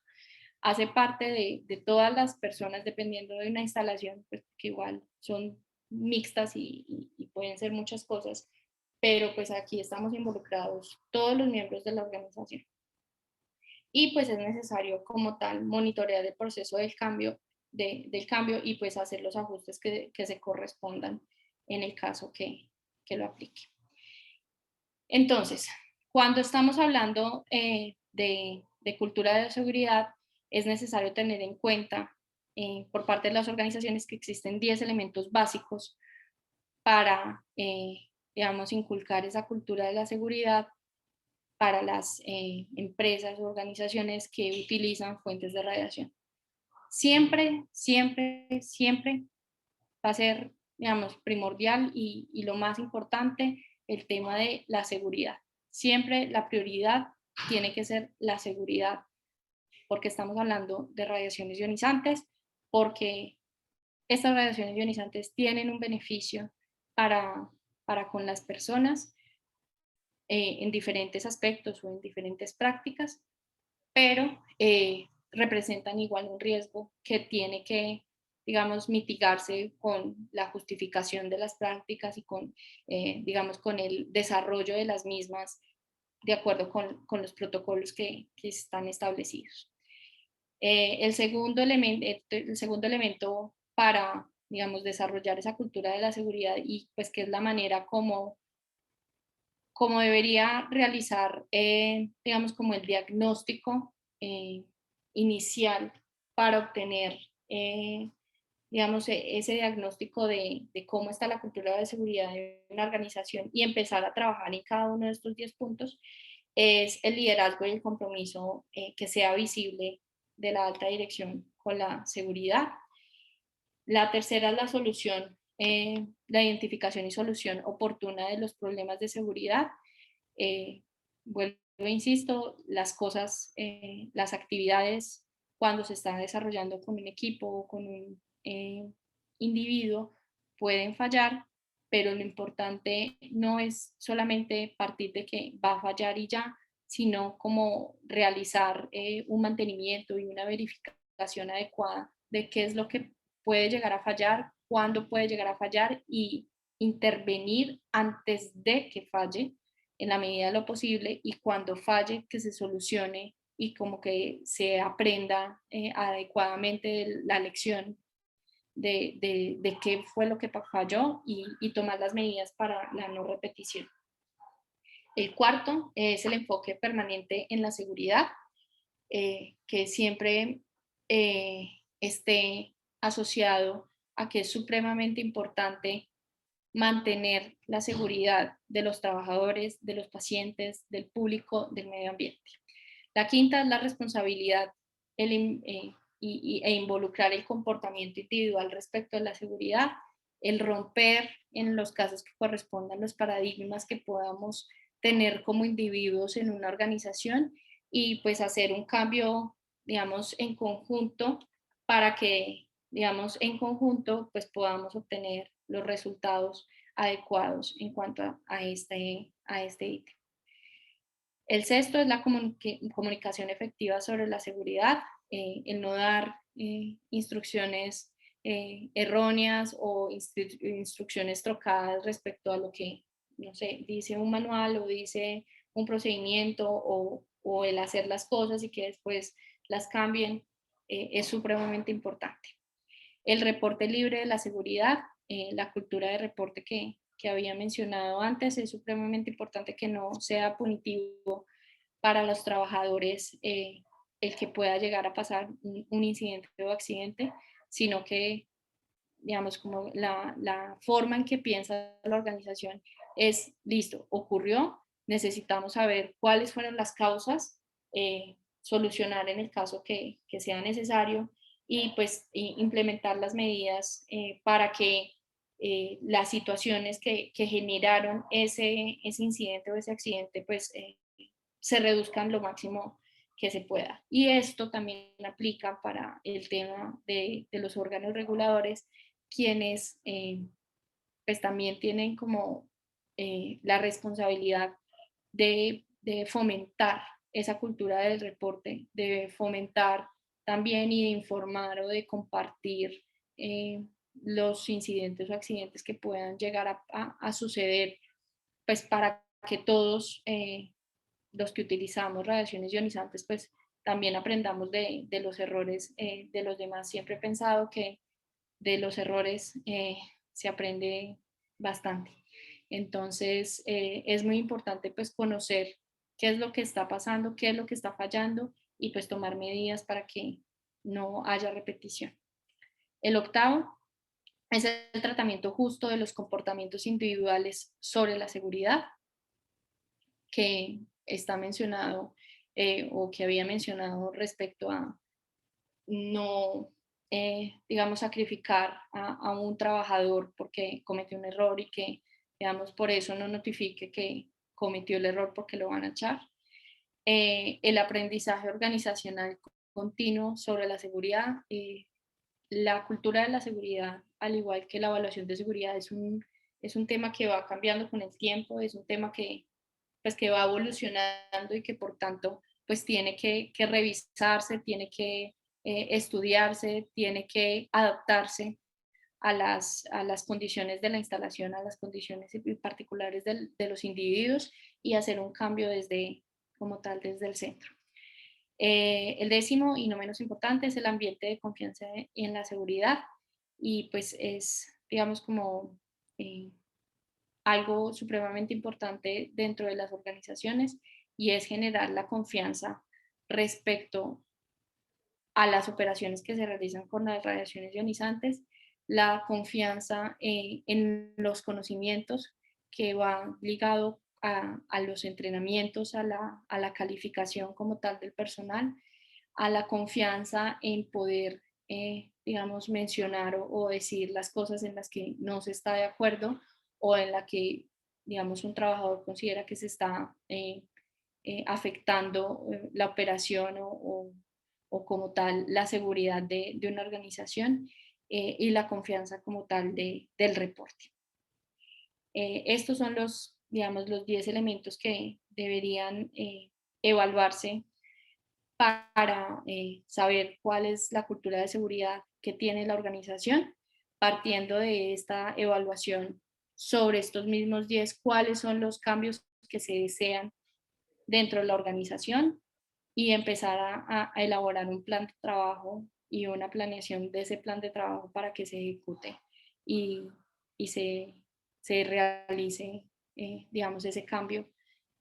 Speaker 2: hace parte de todas las personas dependiendo de una instalación, pues que igual son mixtas y pueden ser muchas cosas, pero pues aquí estamos involucrados todos los miembros de la organización. Y pues es necesario como tal monitorear el proceso del cambio, y pues hacer los ajustes que se correspondan en el caso que lo aplique. Entonces, cuando estamos hablando de cultura de seguridad, es necesario tener en cuenta por parte de las organizaciones que existen 10 elementos básicos para, digamos, inculcar esa cultura de la seguridad para las empresas o organizaciones que utilizan fuentes de radiación. Siempre, siempre, siempre va a ser, digamos, primordial y lo más importante el tema de la seguridad. Siempre la prioridad tiene que ser la seguridad, porque estamos hablando de radiaciones ionizantes, porque estas radiaciones ionizantes tienen un beneficio para con las personas en diferentes aspectos o en diferentes prácticas, pero representan igual un riesgo que tiene que, digamos, mitigarse con la justificación de las prácticas y con, digamos, con el desarrollo de las mismas de acuerdo con los protocolos que están establecidos. El segundo elemento para, digamos, desarrollar esa cultura de la seguridad, y pues que es la manera como debería realizar, digamos, como el diagnóstico inicial para obtener, digamos, ese diagnóstico de cómo está la cultura de seguridad de una organización y empezar a trabajar en cada uno de estos 10 puntos, es el liderazgo y el compromiso que sea visible de la alta dirección con la seguridad. La tercera es la solución, la identificación y solución oportuna de los problemas de seguridad. Vuelvo e insisto, las cosas, las actividades cuando se está desarrollando con un equipo o con un individuo, pueden fallar, pero lo importante no es solamente partir de que va a fallar y ya, sino como realizar un mantenimiento y una verificación adecuada de qué es lo que puede llegar a fallar, cuándo puede llegar a fallar y intervenir antes de que falle en la medida de lo posible y cuando falle que se solucione y como que se aprenda adecuadamente la lección de qué fue lo que falló y tomar las medidas para la no repetición. El cuarto es el enfoque permanente en la seguridad, que siempre esté asociado a que es supremamente importante mantener la seguridad de los trabajadores, de los pacientes, del público, del medio ambiente. La quinta es la responsabilidad e involucrar el comportamiento individual respecto a la seguridad, el romper en los casos que correspondan los paradigmas que podamos tener como individuos en una organización y pues hacer un cambio, digamos, en conjunto para que, digamos, en conjunto pues podamos obtener los resultados adecuados en cuanto a este ítem. El sexto es la comunicación efectiva sobre la seguridad, el no dar instrucciones erróneas o instrucciones trocadas respecto a lo que, no sé, dice un manual o dice un procedimiento o el hacer las cosas y que después las cambien, es supremamente importante. El reporte libre de la seguridad, la cultura de reporte que había mencionado antes, es supremamente importante que no sea punitivo para los trabajadores el que pueda llegar a pasar un incidente o accidente, sino que, digamos, como la forma en que piensa la organización es, listo, ocurrió, necesitamos saber cuáles fueron las causas, solucionar en el caso que sea necesario y pues implementar las medidas para que las situaciones que generaron ese incidente o ese accidente pues se reduzcan lo máximo que se pueda. Y esto también aplica para el tema de los órganos reguladores, quienes pues también tienen como la responsabilidad de fomentar esa cultura del reporte, de fomentar también y de informar o de compartir los incidentes o accidentes que puedan llegar a suceder, pues para que todos los que utilizamos radiaciones ionizantes, pues también aprendamos de los errores de los demás. Siempre he pensado que de los errores se aprende bastante. Entonces, es muy importante pues conocer qué es lo que está pasando, qué es lo que está fallando y pues tomar medidas para que no haya repetición. El octavo es el tratamiento justo de los comportamientos individuales sobre la seguridad, que está mencionado o que había mencionado respecto a no, digamos, sacrificar a un trabajador porque cometió un error y que, digamos, por eso no notifique que cometió el error porque lo van a echar. El aprendizaje organizacional continuo sobre la seguridad. La cultura de la seguridad, al igual que la evaluación de seguridad, es un tema que va cambiando con el tiempo, es un tema que, pues, que va evolucionando y que por tanto pues tiene que revisarse, tiene que estudiarse, tiene que adaptarse a las condiciones de la instalación, a las condiciones particulares de los individuos y hacer un cambio desde, como tal, desde el centro. El décimo y no menos importante es el ambiente de confianza en la seguridad y pues es, digamos, como algo supremamente importante dentro de las organizaciones y es generar la confianza respecto a las operaciones que se realizan con las radiaciones ionizantes, la confianza en los conocimientos que va ligado a los entrenamientos, a la calificación como tal del personal, a la confianza en poder, digamos, mencionar o decir las cosas en las que no se está de acuerdo o en la que, digamos, un trabajador considera que se está afectando la operación o como tal la seguridad de una organización y la confianza como tal del reporte. Estos son los, digamos, los 10 elementos que deberían evaluarse para saber cuál es la cultura de seguridad que tiene la organización, partiendo de esta evaluación sobre estos mismos 10, cuáles son los cambios que se desean dentro de la organización y empezar a elaborar un plan de trabajo y una planeación de ese plan de trabajo para que se ejecute y, y se realice, digamos, ese cambio,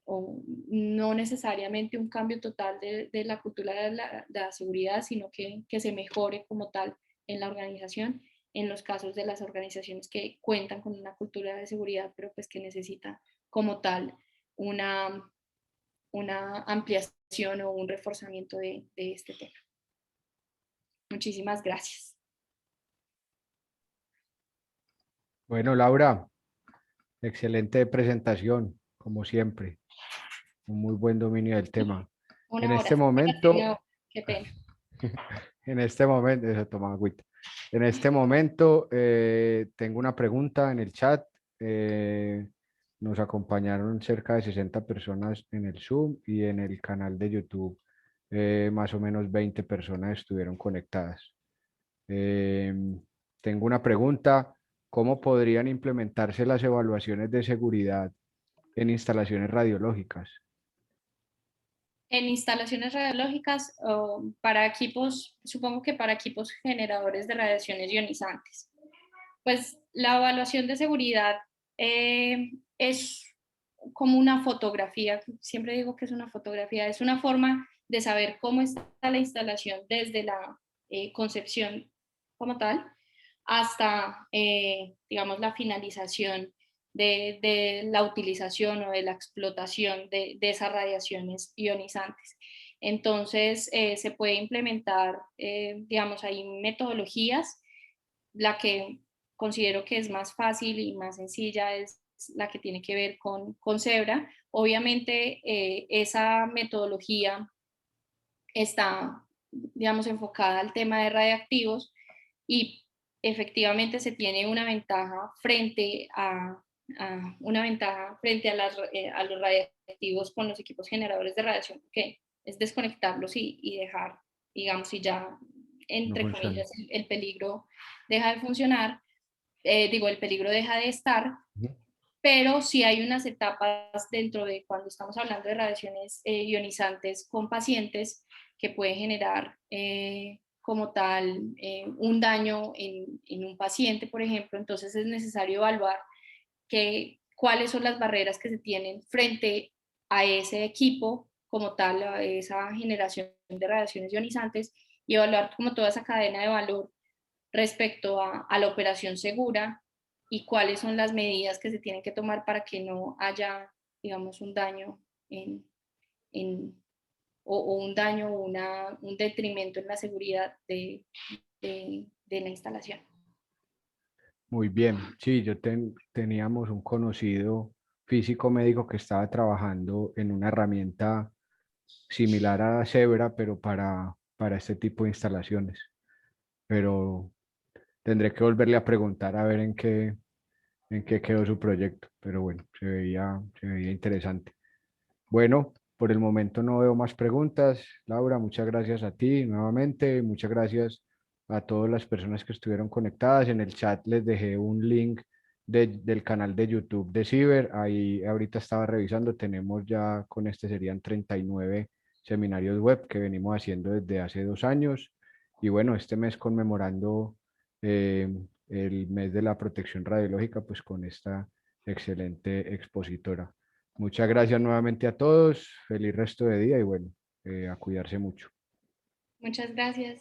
Speaker 2: o no necesariamente un cambio total de la cultura de la seguridad, sino que se mejore como tal en la organización, en los casos de las organizaciones que cuentan con una cultura de seguridad, pero pues que necesita como tal una, una ampliación o un reforzamiento de este tema. Muchísimas gracias.
Speaker 1: Bueno, Laura, excelente presentación, como siempre. Un muy buen dominio del tema. En
Speaker 2: Una hora.
Speaker 1: este momento,
Speaker 2: Qué pena.
Speaker 1: en este momento, eso toma agüita. En este momento tengo una pregunta en el chat. Nos acompañaron cerca de 60 personas en el Zoom y en el canal de YouTube. Más o menos 20 personas estuvieron conectadas. Tengo una pregunta. ¿Cómo podrían implementarse las evaluaciones de seguridad en instalaciones radiológicas?
Speaker 2: En instalaciones radiológicas o para equipos, supongo que para equipos generadores de radiaciones ionizantes. Pues la evaluación de seguridad es como una fotografía, siempre digo que es una fotografía, es una forma de saber cómo está la instalación desde la concepción como tal hasta, digamos, la finalización de la utilización o de la explotación de esas radiaciones ionizantes. Entonces, se puede implementar, digamos, hay metodologías. La que considero que es más fácil y más sencilla es la que tiene que ver con Zebra. Obviamente, esa metodología está, digamos, enfocada al tema de radiactivos y efectivamente se tiene una ventaja frente una ventaja frente a los radiactivos con los equipos generadores de radiación, que es desconectarlos y dejar, digamos, y ya,
Speaker 1: No
Speaker 2: entre
Speaker 1: funciona.
Speaker 2: comillas, el peligro deja de funcionar, digo, el peligro deja de estar,
Speaker 1: Ujú.
Speaker 2: pero sí hay unas etapas dentro de cuando estamos hablando de radiaciones ionizantes con pacientes que pueden generar como tal un daño en un paciente, por ejemplo. Entonces es necesario evaluar cuáles son las barreras que se tienen frente a ese equipo como tal, a esa generación de radiaciones ionizantes, y evaluar como toda esa cadena de valor respecto a la operación segura y cuáles son las medidas que se tienen que tomar para que no haya, digamos, un daño en, o un daño o un detrimento en la seguridad de la instalación.
Speaker 1: Muy bien, sí, teníamos un conocido físico médico que estaba trabajando en una herramienta similar a Zebra, pero para este tipo de instalaciones. Pero tendré que volverle a preguntar a ver en qué quedó su proyecto. Pero bueno, se veía interesante. Bueno, por el momento no veo más preguntas. Laura, muchas gracias a ti nuevamente. Muchas gracias a todas las personas que estuvieron conectadas. En el chat les dejé un link del canal de YouTube de Ciber. Ahí ahorita estaba revisando. Tenemos ya con este serían 39 seminarios web que venimos haciendo desde hace 2 años. Y bueno, este mes conmemorando eh, el mes de la protección radiológica, pues con esta excelente expositora. Muchas gracias nuevamente a todos. Feliz resto de día y bueno, a cuidarse mucho.
Speaker 2: Muchas gracias.